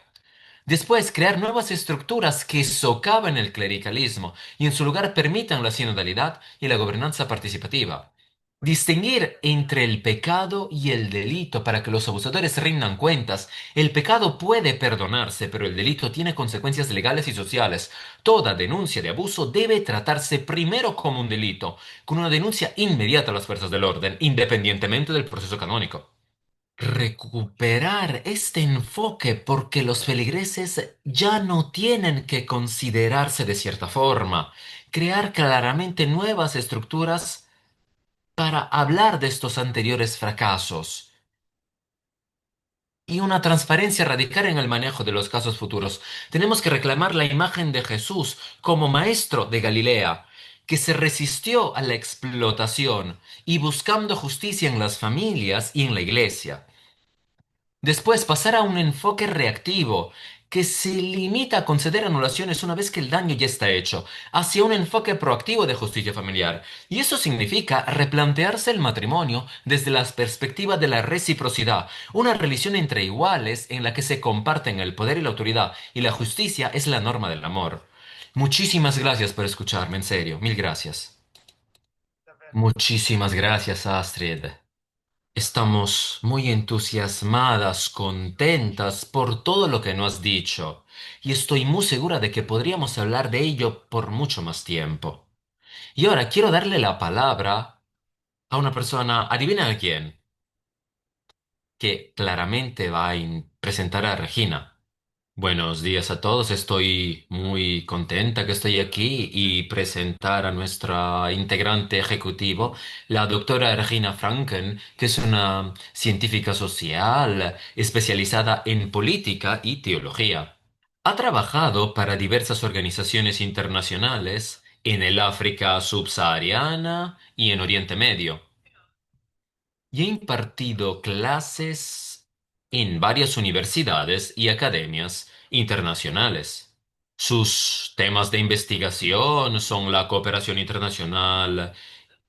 A: Después, crear nuevas estructuras que socaven el clericalismo y en su lugar permitan la sinodalidad y la gobernanza participativa. Distinguir entre el pecado y el delito para que los abusadores rindan cuentas. El pecado puede perdonarse, pero el delito tiene consecuencias legales y sociales. Toda denuncia de abuso debe tratarse primero como un delito, con una denuncia inmediata a las fuerzas del orden, independientemente del proceso canónico. Recuperar este enfoque porque los feligreses ya no tienen que considerarse de cierta forma. Crear claramente nuevas estructuras para hablar de estos anteriores fracasos y una transparencia radical en el manejo de los casos futuros. Tenemos que reclamar la imagen de Jesús como maestro de Galilea, que se resistió a la explotación y buscando justicia en las familias y en la iglesia. Después pasar a un enfoque reactivo, que se limita a conceder anulaciones una vez que el daño ya está hecho, hacia un enfoque proactivo de justicia familiar. Y eso significa replantearse el matrimonio desde la perspectiva de la reciprocidad, una relación entre iguales en la que se comparten el poder y la autoridad, y la justicia es la norma del amor. Muchísimas gracias por escucharme, en serio, mil gracias. Muchísimas gracias, Astrid. Estamos muy entusiasmadas, contentas por todo lo que nos has dicho, y estoy muy segura de que podríamos hablar de ello por mucho más tiempo. Y ahora quiero darle la palabra a una persona, adivina a quién, que claramente va a presentar a Regina. Buenos días a todos, estoy muy contenta que estoy aquí y presentar a nuestra integrante ejecutivo, la doctora Regina Franken, que es una científica social especializada en política y teología. Ha trabajado para diversas organizaciones internacionales en el África subsahariana y en Oriente Medio y ha impartido clases en varias universidades y academias internacionales. Sus temas de investigación son la cooperación internacional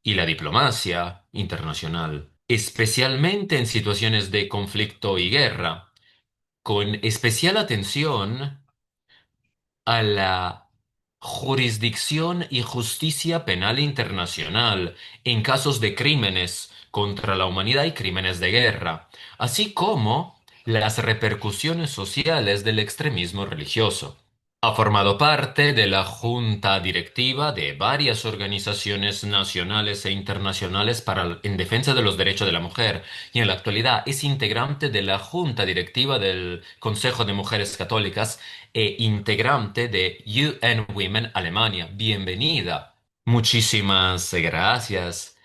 A: y la diplomacia internacional, especialmente en situaciones de conflicto y guerra, con especial atención a la jurisdicción y justicia penal internacional en casos de crímenes contra la humanidad y crímenes de guerra, así como las repercusiones sociales del extremismo religioso. Ha formado parte de la junta directiva de varias organizaciones nacionales e internacionales en defensa de los derechos de la mujer y en la actualidad es integrante de la junta directiva del Consejo de Mujeres Católicas e integrante de UN Women Alemania. Bienvenida. Muchísimas gracias.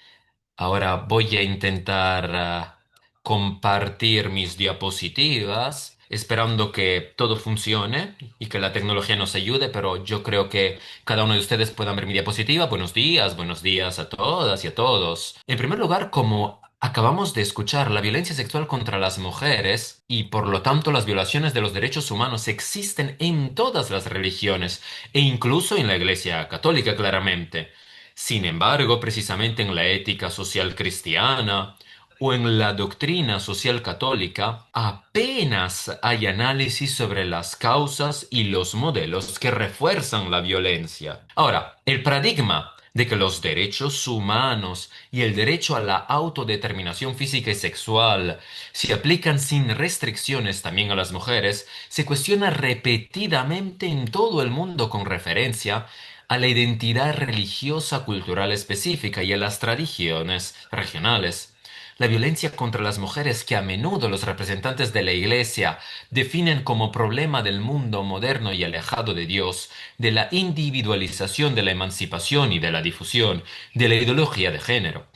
A: Ahora voy a intentar compartir mis diapositivas, esperando que todo funcione y que la tecnología nos ayude, pero yo creo que cada uno de ustedes pueda ver mi diapositiva. Buenos días a todas y a todos. En primer lugar, como acabamos de escuchar, la violencia sexual contra las mujeres y por lo tanto las violaciones de los derechos humanos existen en todas las religiones e incluso en la Iglesia Católica, claramente. Sin embargo, precisamente en la ética social cristiana o en la doctrina social católica, apenas hay análisis sobre las causas y los modelos que refuerzan la violencia. Ahora, el paradigma de que los derechos humanos y el derecho a la autodeterminación física y sexual se aplican sin restricciones también a las mujeres, se cuestiona repetidamente en todo el mundo con referencia a la identidad religiosa cultural específica y a las tradiciones regionales. La violencia contra las mujeres que a menudo los representantes de la Iglesia definen como problema del mundo moderno y alejado de Dios, de la individualización de la emancipación y de la difusión de la ideología de género.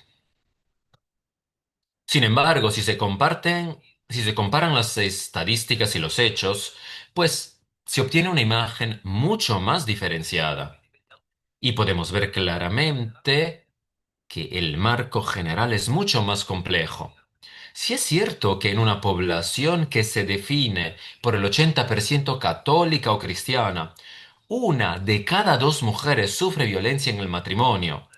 A: Sin embargo, si se comparan las estadísticas y los hechos, pues se obtiene una imagen mucho más diferenciada. Y podemos ver claramente que el marco general es mucho más complejo. Si es cierto que en una población que se define por el 80% católica o cristiana, una de cada dos mujeres sufre violencia en el matrimonio,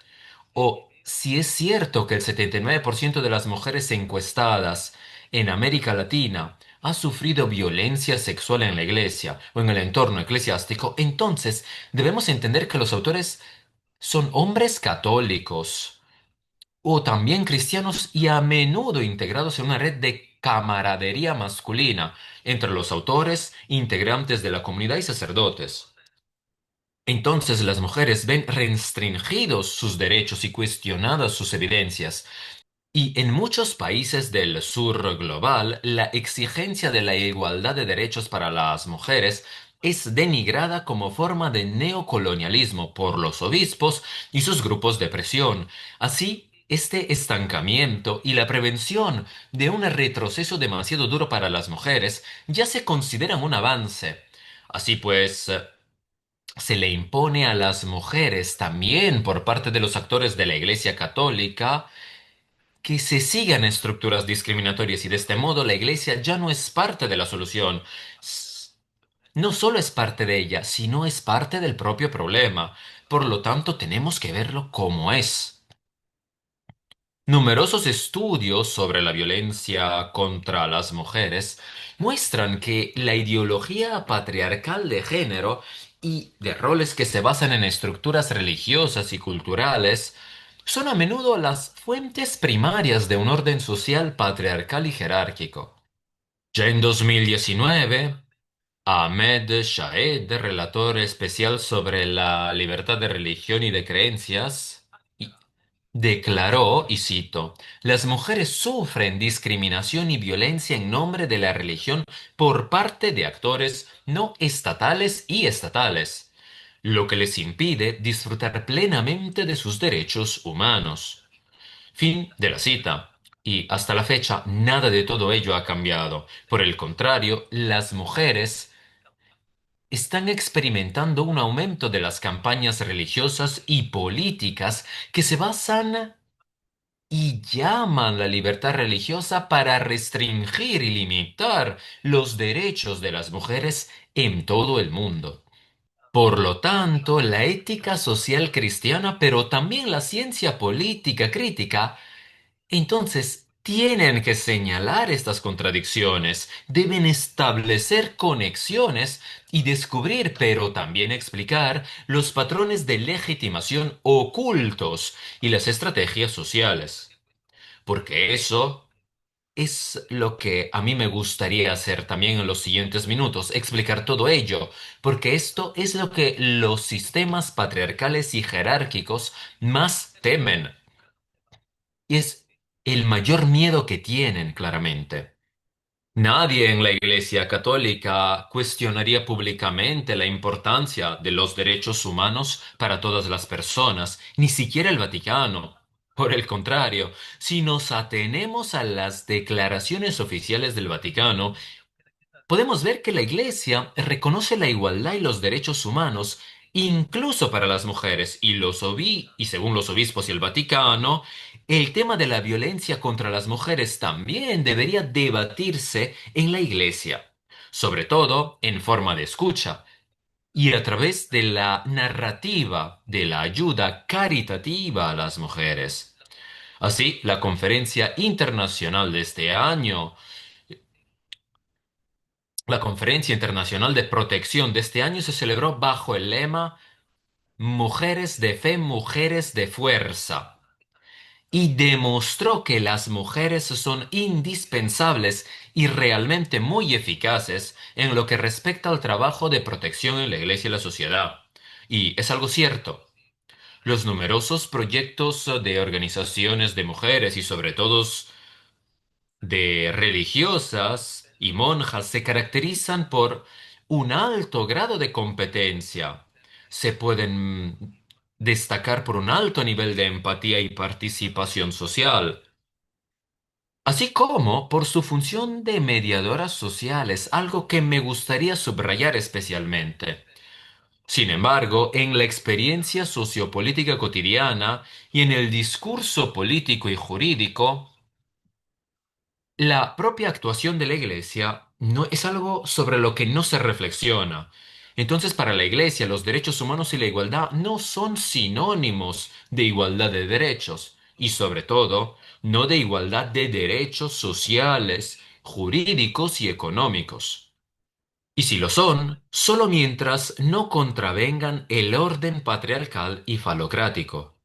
A: o si es cierto que el 79% de las mujeres encuestadas en América Latina ha sufrido violencia sexual en la iglesia o en el entorno eclesiástico, entonces debemos entender que los autores son hombres católicos o también cristianos y a menudo integrados en una red de camaradería masculina entre los autores, integrantes de la comunidad y sacerdotes. Entonces las mujeres ven restringidos sus derechos y cuestionadas sus evidencias. Y en muchos países del sur global, la exigencia de la igualdad de derechos para las mujeres es denigrada como forma de neocolonialismo por los obispos y sus grupos de presión. Así, este estancamiento y la prevención de un retroceso demasiado duro para las mujeres ya se consideran un avance. Así pues, se le impone a las mujeres también por parte de los actores de la Iglesia Católica que se sigan estructuras discriminatorias y de este modo la Iglesia ya no es parte de la solución. S- No solo es parte de ella, sino es parte del propio problema. Por lo tanto, tenemos que verlo como es. Numerosos estudios sobre la violencia contra las mujeres muestran que la ideología patriarcal de género y de roles que se basan en estructuras religiosas y culturales son a menudo las fuentes primarias de un orden social patriarcal y jerárquico. Ya en 2019, Ahmed Shahed, relator especial sobre la libertad de religión y de creencias, declaró, y cito, las mujeres sufren discriminación y violencia en nombre de la religión por parte de actores no estatales y estatales, lo que les impide disfrutar plenamente de sus derechos humanos. Fin de la cita. Y hasta la fecha, nada de todo ello ha cambiado. Por el contrario, las mujeres están experimentando un aumento de las campañas religiosas y políticas que se basan y llaman la libertad religiosa para restringir y limitar los derechos de las mujeres en todo el mundo. Por lo tanto, la ética social cristiana, pero también la ciencia política crítica, entonces tienen que señalar estas contradicciones, deben establecer conexiones y descubrir, pero también explicar los patrones de legitimación ocultos y las estrategias sociales. Porque eso es lo que a mí me gustaría hacer también en los siguientes minutos, explicar todo ello, porque esto es lo que los sistemas patriarcales y jerárquicos más temen, y es el mayor miedo que tienen, claramente. Nadie en la Iglesia Católica cuestionaría públicamente la importancia de los derechos humanos para todas las personas, ni siquiera el Vaticano. Por el contrario, si nos atenemos a las declaraciones oficiales del Vaticano, podemos ver que la Iglesia reconoce la igualdad y los derechos humanos, incluso para las mujeres, y según los obispos y el Vaticano, el tema de la violencia contra las mujeres también debería debatirse en la Iglesia, sobre todo en forma de escucha y a través de la narrativa de la ayuda caritativa a las mujeres. Así, la conferencia internacional de este año, la conferencia internacional de protección de este año se celebró bajo el lema Mujeres de fe, mujeres de fuerza, y demostró que las mujeres son indispensables y realmente muy eficaces en lo que respecta al trabajo de protección en la iglesia y la sociedad. Y es algo cierto. Los numerosos proyectos de organizaciones de mujeres y sobre todo de religiosas y monjas se caracterizan por un alto grado de competencia. Se pueden destacar por un alto nivel de empatía y participación social, así como por su función de mediadoras sociales, algo que me gustaría subrayar especialmente. Sin embargo, en la experiencia sociopolítica cotidiana y en el discurso político y jurídico, la propia actuación de la Iglesia no es algo sobre lo que no se reflexiona. Entonces, para la Iglesia, los derechos humanos y la igualdad no son sinónimos de igualdad de derechos, y sobre todo, no de igualdad de derechos sociales, jurídicos y económicos. Y si lo son, solo mientras no contravengan el orden patriarcal y falocrático.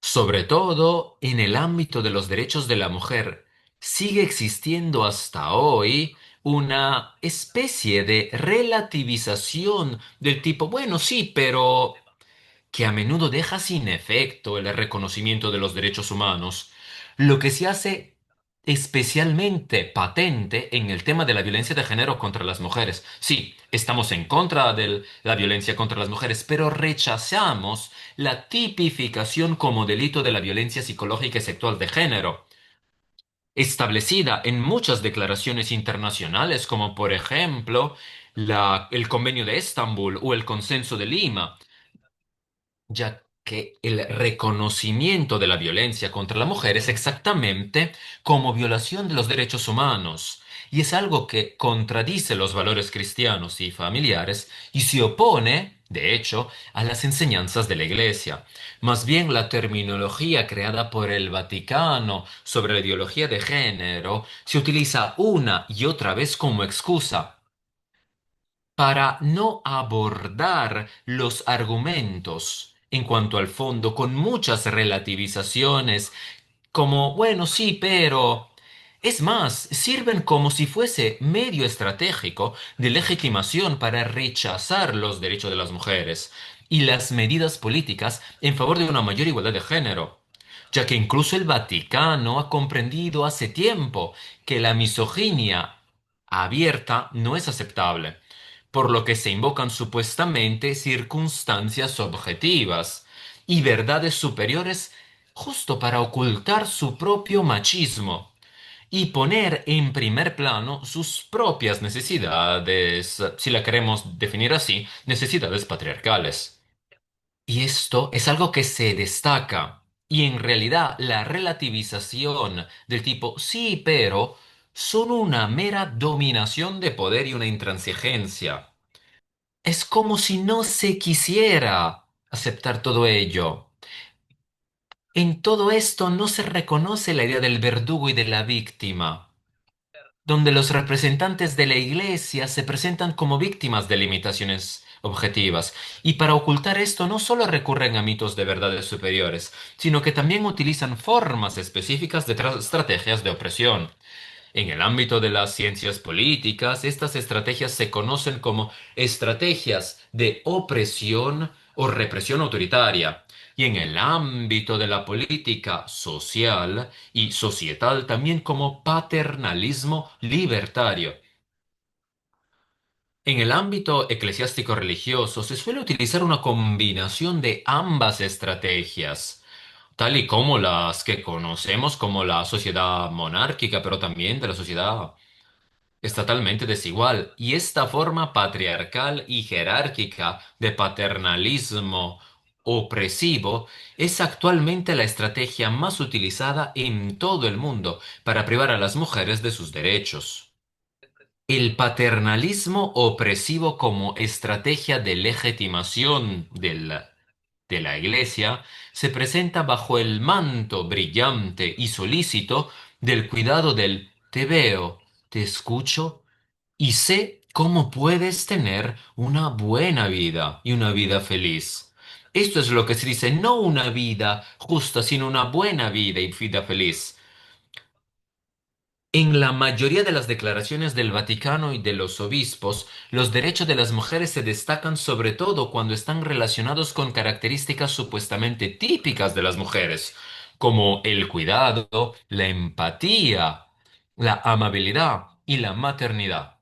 A: Sobre todo en el ámbito de los derechos de la mujer, sigue existiendo hasta hoy una especie de relativización del tipo, bueno, sí, pero que a menudo deja sin efecto el reconocimiento de los derechos humanos, lo que se hace especialmente patente en el tema de la violencia de género contra las mujeres. Sí, estamos en contra de la violencia contra las mujeres, pero rechazamos la tipificación como delito de la violencia psicológica y sexual de género, establecida en muchas declaraciones internacionales, como por ejemplo el Convenio de Estambul o el Consenso de Lima, ya que el reconocimiento de la violencia contra la mujer es exactamente como violación de los derechos humanos, y es algo que contradice los valores cristianos y familiares y se opone, de hecho, a las enseñanzas de la Iglesia. Más bien, la terminología creada por el Vaticano sobre la ideología de género se utiliza una y otra vez como excusa para no abordar los argumentos en cuanto al fondo con muchas relativizaciones, como, bueno, sí, pero... Es más, sirven como si fuese medio estratégico de legitimación para rechazar los derechos de las mujeres y las medidas políticas en favor de una mayor igualdad de género, ya que incluso el Vaticano ha comprendido hace tiempo que la misoginia abierta no es aceptable, por lo que se invocan supuestamente circunstancias objetivas y verdades superiores justo para ocultar su propio machismo y poner en primer plano sus propias necesidades, si la queremos definir así, necesidades patriarcales. Y esto es algo que se destaca. Y en realidad la relativización del tipo sí, pero son una mera dominación de poder y una intransigencia. Es como si no se quisiera aceptar todo ello. En todo esto no se reconoce la idea del verdugo y de la víctima, donde los representantes de la Iglesia se presentan como víctimas de limitaciones objetivas, y para ocultar esto no solo recurren a mitos de verdades superiores, sino que también utilizan formas específicas de estrategias de opresión. En el ámbito de las ciencias políticas, estas estrategias se conocen como estrategias de opresión o represión autoritaria. Y en el ámbito de la política social y societal también como paternalismo libertario. En el ámbito eclesiástico religioso se suele utilizar una combinación de ambas estrategias. tal y como las que conocemos como la sociedad monárquica, pero también de la sociedad estatalmente desigual. Y esta forma patriarcal y jerárquica de paternalismo opresivo es actualmente la estrategia más utilizada en todo el mundo para privar a las mujeres de sus derechos. El paternalismo opresivo como estrategia de legitimación de la Iglesia se presenta bajo el manto brillante y solícito del cuidado del te veo, te escucho y sé cómo puedes tener una buena vida y una vida feliz. Esto es lo que se dice, no una vida justa, sino una buena vida y vida feliz. En la mayoría de las declaraciones del Vaticano y de los obispos, los derechos de las mujeres se destacan sobre todo cuando están relacionados con características supuestamente típicas de las mujeres, como el cuidado, la empatía, la amabilidad y la maternidad.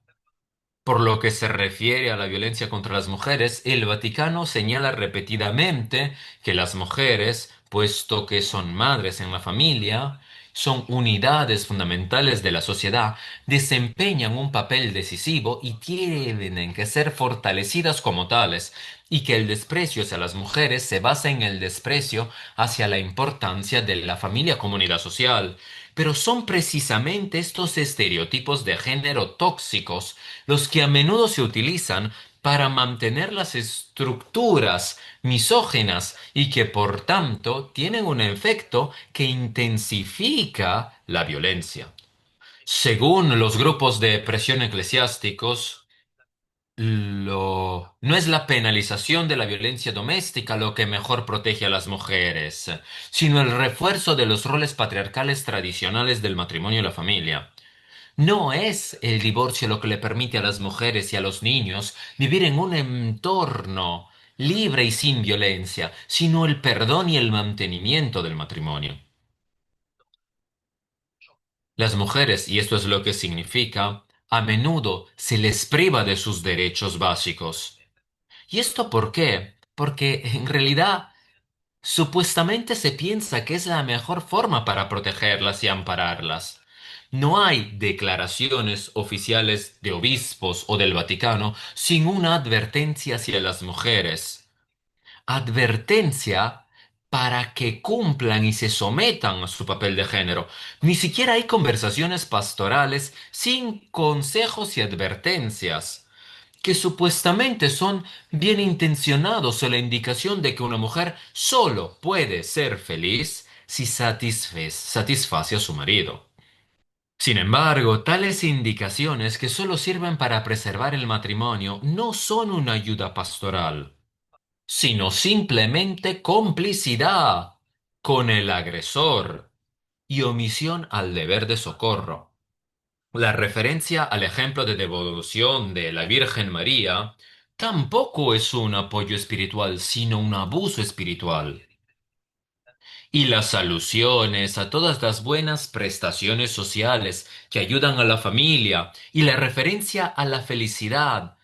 A: Por lo que se refiere a la violencia contra las mujeres, el Vaticano señala repetidamente que las mujeres, puesto que son madres en la familia, son unidades fundamentales de la sociedad, desempeñan un papel decisivo y tienen que ser fortalecidas como tales, y que el desprecio hacia las mujeres se basa en el desprecio hacia la importancia de la familia comunidad social. Pero son precisamente estos estereotipos de género tóxicos los que a menudo se utilizan para mantener las estructuras misóginas y que por tanto tienen un efecto que intensifica la violencia. Según los grupos de presión eclesiásticos, no es la penalización de la violencia doméstica lo que mejor protege a las mujeres, sino el refuerzo de los roles patriarcales tradicionales del matrimonio y la familia. No es el divorcio lo que le permite a las mujeres y a los niños vivir en un entorno libre y sin violencia, sino el perdón y el mantenimiento del matrimonio. Las mujeres, y esto es lo que significa, a menudo se les priva de sus derechos básicos. ¿Y esto por qué? Porque en realidad supuestamente se piensa que es la mejor forma para protegerlas y ampararlas. No hay declaraciones oficiales de obispos o del Vaticano sin una advertencia hacia las mujeres. Advertencia para que cumplan y se sometan a su papel de género. Ni siquiera hay conversaciones pastorales sin consejos y advertencias que supuestamente son bien intencionados o la indicación de que una mujer solo puede ser feliz si satisface a su marido. Sin embargo, tales indicaciones que solo sirven para preservar el matrimonio no son una ayuda pastoral, sino simplemente complicidad con el agresor y omisión al deber de socorro. La referencia al ejemplo de devolución de la Virgen María tampoco es un apoyo espiritual, sino un abuso espiritual. Y las alusiones a todas las buenas prestaciones sociales que ayudan a la familia y la referencia a la felicidad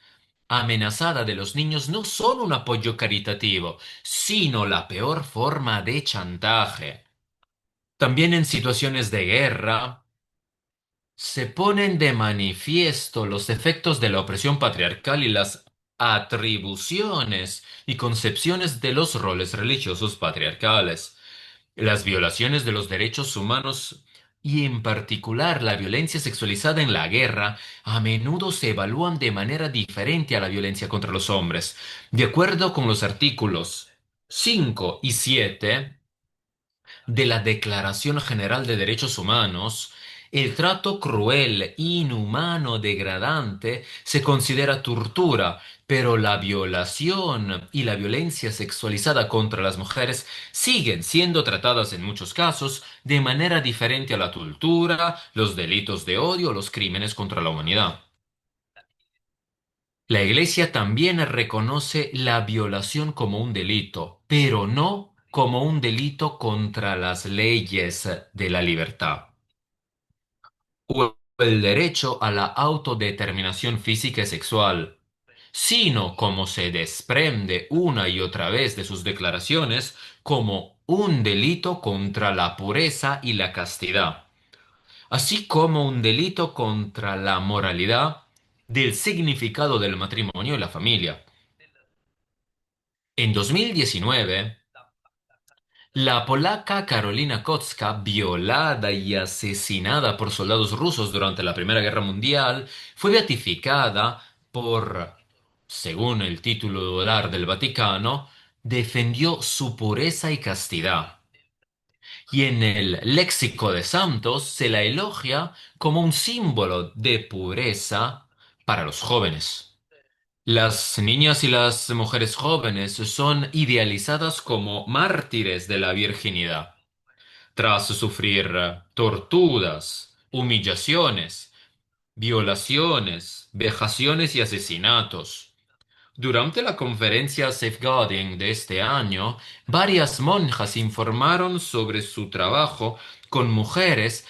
A: amenazada de los niños no son un apoyo caritativo, sino la peor forma de chantaje. También en situaciones de guerra, se ponen de manifiesto los efectos de la opresión patriarcal y las atribuciones y concepciones de los roles religiosos patriarcales, las violaciones de los derechos humanos y en particular la violencia sexualizada en la guerra a menudo se evalúan de manera diferente a la violencia contra los hombres. De acuerdo con los artículos 5 y 7 de la Declaración General de Derechos Humanos, el trato cruel, inhumano, degradante se considera tortura, pero la violación y la violencia sexualizada contra las mujeres siguen siendo tratadas en muchos casos de manera diferente a la tortura, los delitos de odio o los crímenes contra la humanidad. La Iglesia también reconoce la violación como un delito, pero no como un delito contra las leyes de la libertad o el derecho a la autodeterminación física y sexual, sino como se desprende una y otra vez de sus declaraciones, como un delito contra la pureza y la castidad, así como un delito contra la moralidad del significado del matrimonio y la familia. En 2019, la polaca Karolina Kotska, violada y asesinada por soldados rusos durante la Primera Guerra Mundial, fue beatificada por, según el título orar del Vaticano, defendió su pureza y castidad. Y en el léxico de santos se la elogia como un símbolo de pureza para los jóvenes. Las niñas y las mujeres jóvenes son idealizadas como mártires de la virginidad, tras sufrir torturas, humillaciones, violaciones, vejaciones y asesinatos. Durante la conferencia Safeguarding de este año, varias monjas informaron sobre su trabajo con mujeres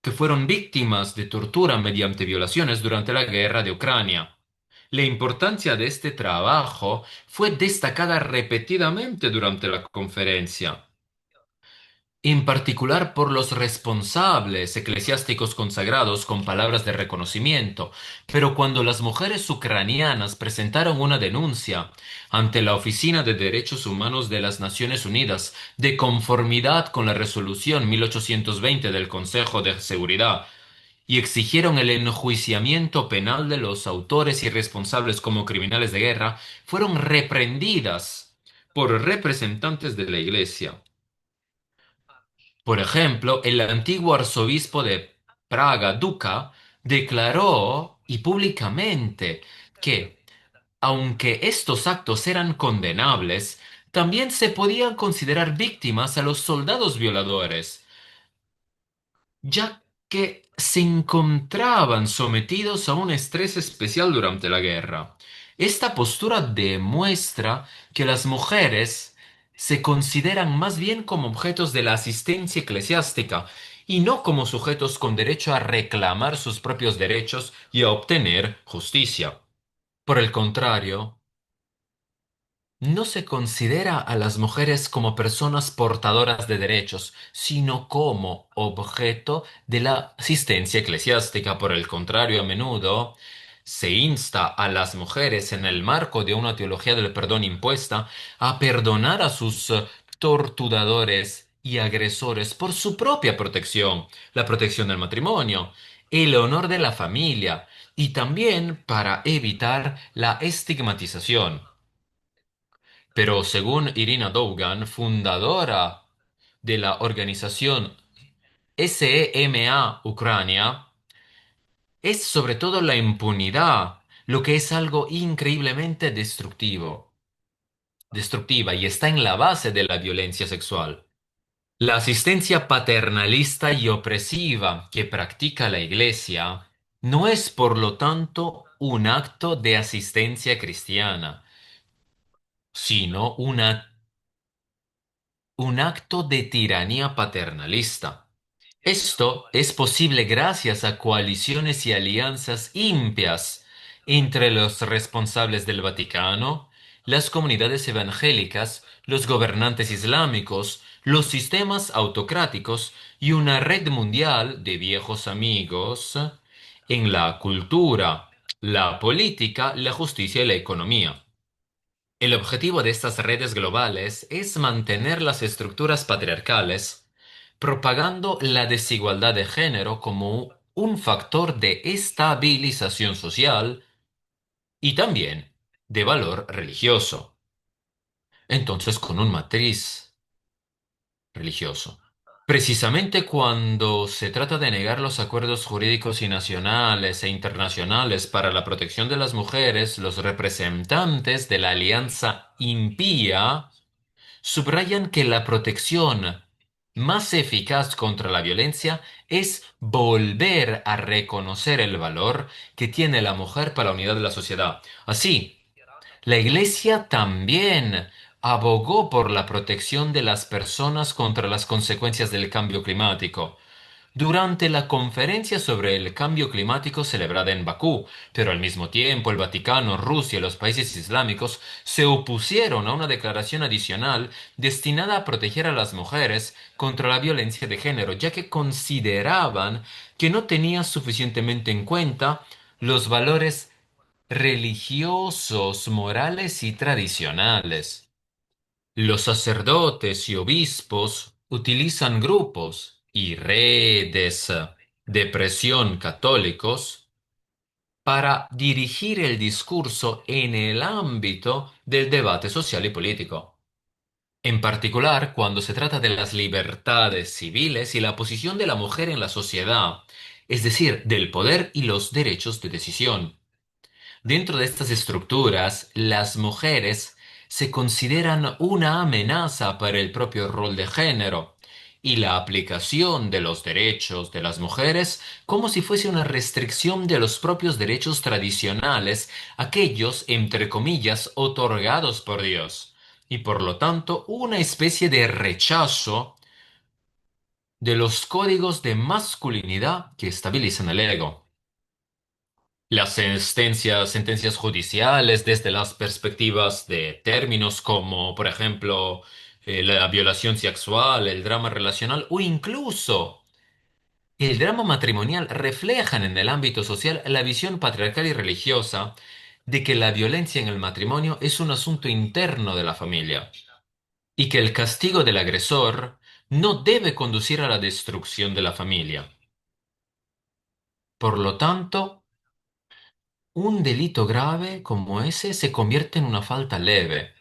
A: que fueron víctimas de tortura mediante violaciones durante la guerra de Ucrania. La importancia de este trabajo fue destacada repetidamente durante la conferencia, en particular por los responsables eclesiásticos consagrados con palabras de reconocimiento, pero cuando las mujeres ucranianas presentaron una denuncia ante la Oficina de Derechos Humanos de las Naciones Unidas de conformidad con la resolución 1820 del Consejo de Seguridad y exigieron el enjuiciamiento penal de los autores y responsables como criminales de guerra, fueron reprendidas por representantes de la Iglesia. Por ejemplo, el antiguo arzobispo de Praga, Duca, declaró y públicamente que, aunque estos actos eran condenables, también se podían considerar víctimas a los soldados violadores, ya que se encontraban sometidos a un estrés especial durante la guerra. Esta postura demuestra que las mujeres se consideran más bien como objetos de la asistencia eclesiástica y no como sujetos con derecho a reclamar sus propios derechos y a obtener justicia. Por el contrario, no se considera a las mujeres como personas portadoras de derechos, sino como objeto de la asistencia eclesiástica. Por el contrario, a menudo se insta a las mujeres en el marco de una teología del perdón impuesta a perdonar a sus torturadores y agresores por su propia protección, la protección del matrimonio, el honor de la familia y también para evitar la estigmatización. Pero según Irina Dougan, fundadora de la organización SEMA Ucrania, es sobre todo la impunidad lo que es algo increíblemente destructiva y está en la base de la violencia sexual. La asistencia paternalista y opresiva que practica la Iglesia no es, por lo tanto, un acto de asistencia cristiana, sino un acto de tiranía paternalista. Esto es posible gracias a coaliciones y alianzas impias entre los responsables del Vaticano, las comunidades evangélicas, los gobernantes islámicos, los sistemas autocráticos y una red mundial de viejos amigos en la cultura, la política, la justicia y la economía. El objetivo de estas redes globales es mantener las estructuras patriarcales, propagando la desigualdad de género como un factor de estabilización social y también de valor religioso. Entonces, con un matriz religioso. Precisamente cuando se trata de negar los acuerdos jurídicos y nacionales e internacionales para la protección de las mujeres, los representantes de la Alianza Impía subrayan que la protección más eficaz contra la violencia es volver a reconocer el valor que tiene la mujer para la unidad de la sociedad. Así, la Iglesia también abogó por la protección de las personas contra las consecuencias del cambio climático, durante la conferencia sobre el cambio climático celebrada en Bakú, pero al mismo tiempo el Vaticano, Rusia y los países islámicos se opusieron a una declaración adicional destinada a proteger a las mujeres contra la violencia de género, ya que consideraban que no tenía suficientemente en cuenta los valores religiosos, morales y tradicionales. Los sacerdotes y obispos utilizan grupos y redes de presión católicos para dirigir el discurso en el ámbito del debate social y político. En particular, cuando se trata de las libertades civiles y la posición de la mujer en la sociedad, es decir, del poder y los derechos de decisión. Dentro de estas estructuras, las mujeres se consideran una amenaza para el propio rol de género y la aplicación de los derechos de las mujeres como si fuese una restricción de los propios derechos tradicionales, aquellos, entre comillas, otorgados por Dios, y por lo tanto una especie de rechazo de los códigos de masculinidad que estabilizan el ego. Las sentencias judiciales desde las perspectivas de términos como, por ejemplo, la violación sexual, el drama relacional o incluso el drama matrimonial reflejan en el ámbito social la visión patriarcal y religiosa de que la violencia en el matrimonio es un asunto interno de la familia y que el castigo del agresor no debe conducir a la destrucción de la familia. Por lo tanto, un delito grave como ese se convierte en una falta leve.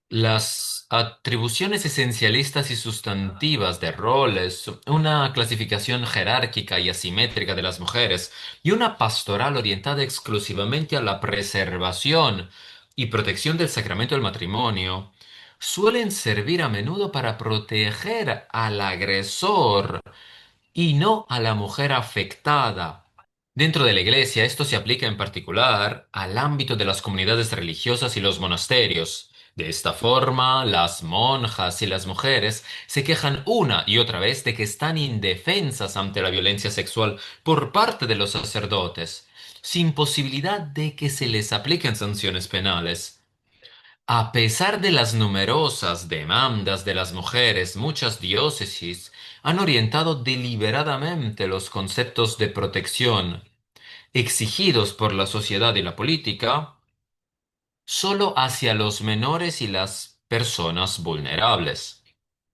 A: Las atribuciones esencialistas y sustantivas de roles, una clasificación jerárquica y asimétrica de las mujeres y una pastoral orientada exclusivamente a la preservación y protección del sacramento del matrimonio, suelen servir a menudo para proteger al agresor y no a la mujer afectada. Dentro de la Iglesia, esto se aplica en particular al ámbito de las comunidades religiosas y los monasterios. De esta forma, las monjas y las mujeres se quejan una y otra vez de que están indefensas ante la violencia sexual por parte de los sacerdotes, sin posibilidad de que se les apliquen sanciones penales. A pesar de las numerosas demandas de las mujeres, muchas diócesis han orientado deliberadamente los conceptos de protección exigidos por la sociedad y la política solo hacia los menores y las personas vulnerables.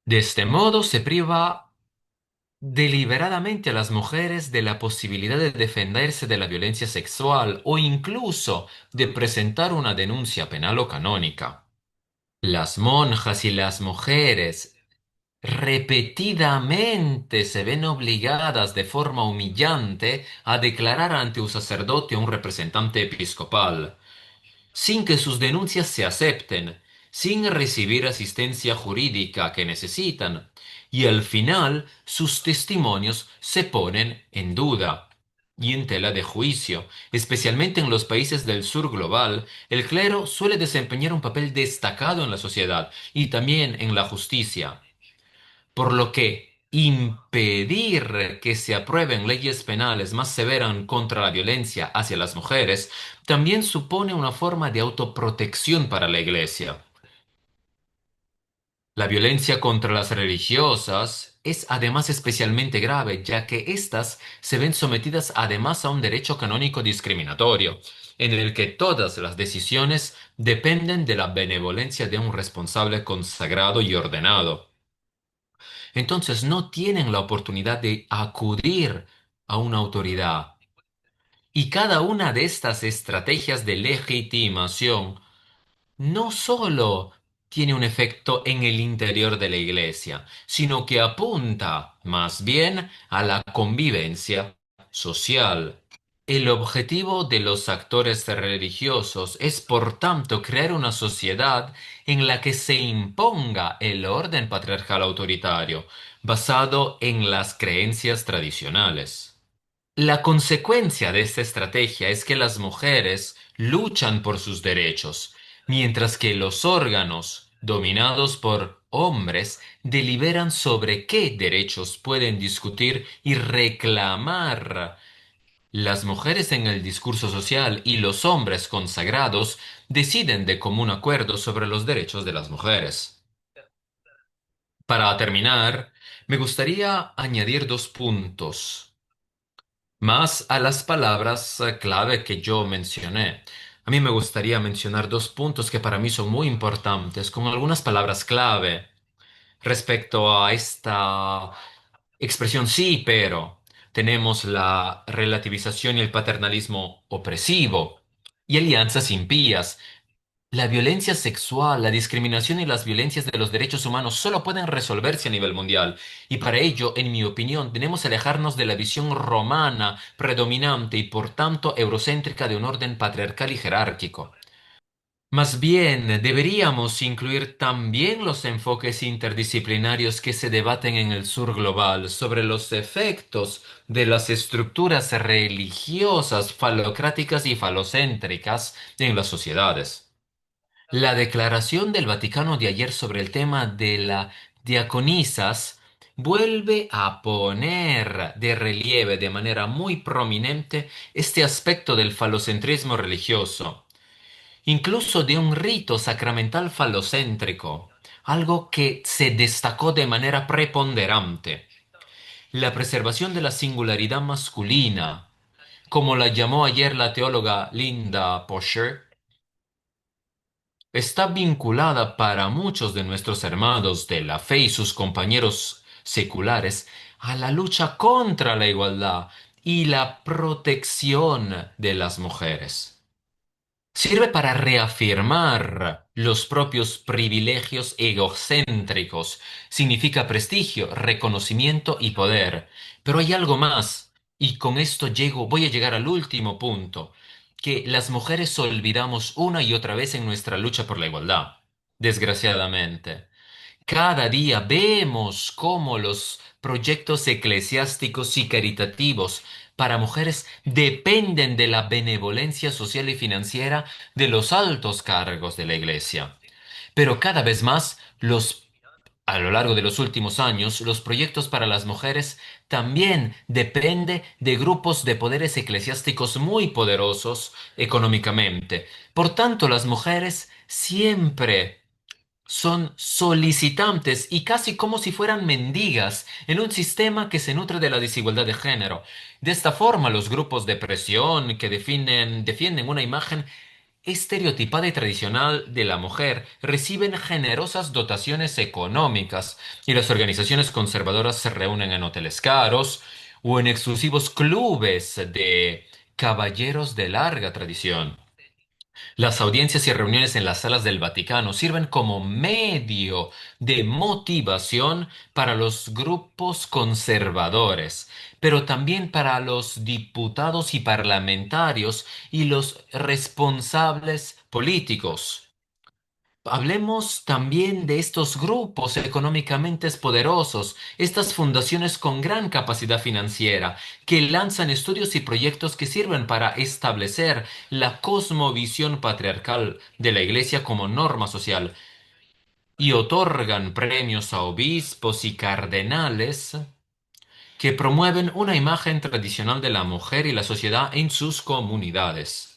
A: De este modo se priva deliberadamente a las mujeres de la posibilidad de defenderse de la violencia sexual o incluso de presentar una denuncia penal o canónica. Las monjas y las mujeres repetidamente se ven obligadas de forma humillante a declarar ante un sacerdote o un representante episcopal, sin que sus denuncias se acepten, sin recibir asistencia jurídica que necesitan, y al final sus testimonios se ponen en duda y en tela de juicio. Especialmente en los países del sur global, el clero suele desempeñar un papel destacado en la sociedad y también en la justicia, por lo que impedir que se aprueben leyes penales más severas contra la violencia hacia las mujeres también supone una forma de autoprotección para la Iglesia. La violencia contra las religiosas es además especialmente grave, ya que éstas se ven sometidas además a un derecho canónico discriminatorio, en el que todas las decisiones dependen de la benevolencia de un responsable consagrado y ordenado. Entonces no tienen la oportunidad de acudir a una autoridad. Y cada una de estas estrategias de legitimación no solo tiene un efecto en el interior de la iglesia, sino que apunta más bien a la convivencia social. El objetivo de los actores religiosos es, por tanto, crear una sociedad en la que se imponga el orden patriarcal autoritario, basado en las creencias tradicionales. La consecuencia de esta estrategia es que las mujeres luchan por sus derechos, mientras que los órganos dominados por hombres deliberan sobre qué derechos pueden discutir y reclamar. Las mujeres en el discurso social y los hombres consagrados deciden de común acuerdo sobre los derechos de las mujeres. Para terminar, me gustaría añadir dos puntos más a las palabras clave que yo mencioné. A mí me gustaría mencionar dos puntos que para mí son muy importantes, con algunas palabras clave respecto a esta expresión sí, pero tenemos la relativización y el paternalismo opresivo y alianzas impías. La violencia sexual, la discriminación y las violencias de los derechos humanos solo pueden resolverse a nivel mundial. Y para ello, en mi opinión, tenemos alejarnos de la visión romana predominante y por tanto eurocéntrica de un orden patriarcal y jerárquico. Más bien, deberíamos incluir también los enfoques interdisciplinarios que se debaten en el sur global sobre los efectos de las estructuras religiosas falocráticas y falocéntricas en las sociedades. La declaración del Vaticano de ayer sobre el tema de la diaconisas vuelve a poner de relieve de manera muy prominente este aspecto del falocentrismo religioso, incluso de un rito sacramental falocéntrico, algo que se destacó de manera preponderante. La preservación de la singularidad masculina, como la llamó ayer la teóloga Linda Posher, está vinculada para muchos de nuestros hermanos de la fe y sus compañeros seculares a la lucha contra la igualdad y la protección de las mujeres. Sirve para reafirmar los propios privilegios egocéntricos. Significa prestigio, reconocimiento y poder. Pero hay algo más, y con esto voy a llegar al último punto, que las mujeres olvidamos una y otra vez en nuestra lucha por la igualdad. Desgraciadamente. Cada día vemos cómo los proyectos eclesiásticos y caritativos para mujeres dependen de la benevolencia social y financiera de los altos cargos de la Iglesia. Pero cada vez más, a lo largo de los últimos años, los proyectos para las mujeres también dependen de grupos de poderes eclesiásticos muy poderosos económicamente. Por tanto, las mujeres siempre son solicitantes y casi como si fueran mendigas en un sistema que se nutre de la desigualdad de género. De esta forma, los grupos de presión que defienden una imagen estereotipada y tradicional de la mujer reciben generosas dotaciones económicas y las organizaciones conservadoras se reúnen en hoteles caros o en exclusivos clubes de caballeros de larga tradición. Las audiencias y reuniones en las salas del Vaticano sirven como medio de motivación para los grupos conservadores, pero también para los diputados y parlamentarios y los responsables políticos. Hablemos también de estos grupos económicamente poderosos, estas fundaciones con gran capacidad financiera, que lanzan estudios y proyectos que sirven para establecer la cosmovisión patriarcal de la Iglesia como norma social y otorgan premios a obispos y cardenales que promueven una imagen tradicional de la mujer y la sociedad en sus comunidades.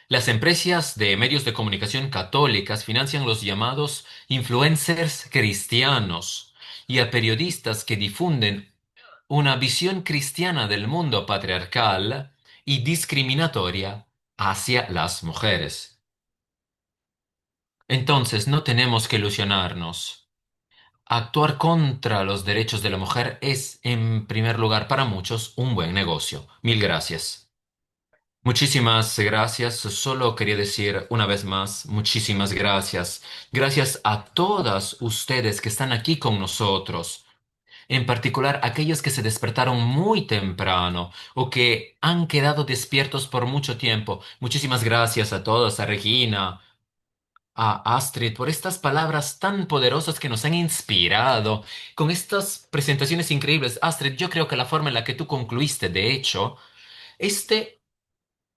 A: Las empresas de medios de comunicación católicas financian los llamados influencers cristianos y a periodistas que difunden una visión cristiana del mundo patriarcal y discriminatoria hacia las mujeres. Entonces, no tenemos que ilusionarnos. Actuar contra los derechos de la mujer es, en primer lugar, para muchos, un buen negocio. Mil gracias. Muchísimas gracias. Solo quería decir una vez más, muchísimas gracias. Gracias a todas ustedes que están aquí con nosotros, en particular aquellos que se despertaron muy temprano o que han quedado despiertos por mucho tiempo. Muchísimas gracias a todos, a Regina, a Astrid, por estas palabras tan poderosas que nos han inspirado con estas presentaciones increíbles. Astrid, yo creo que la forma en la que tú concluiste, de hecho, este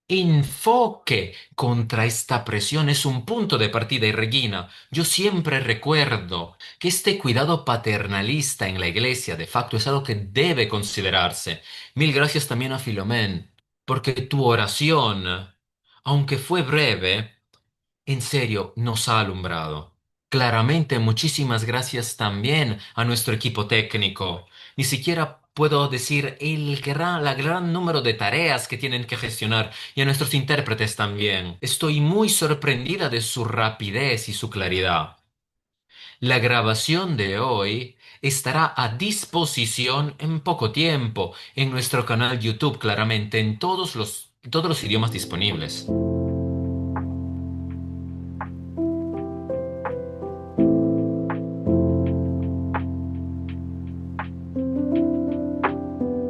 A: enfoque contra esta presión es un punto de partida. Y Regina, yo siempre recuerdo que este cuidado paternalista en la iglesia de facto es algo que debe considerarse. Mil gracias también a Filomén, porque tu oración, aunque fue breve, en serio, nos ha alumbrado. Claramente, muchísimas gracias también a nuestro equipo técnico. Ni siquiera puedo decir la gran número de tareas que tienen que gestionar y a nuestros intérpretes también. Estoy muy sorprendida de su rapidez y su claridad. La grabación de hoy estará a disposición en poco tiempo en nuestro canal YouTube, claramente en todos los idiomas disponibles.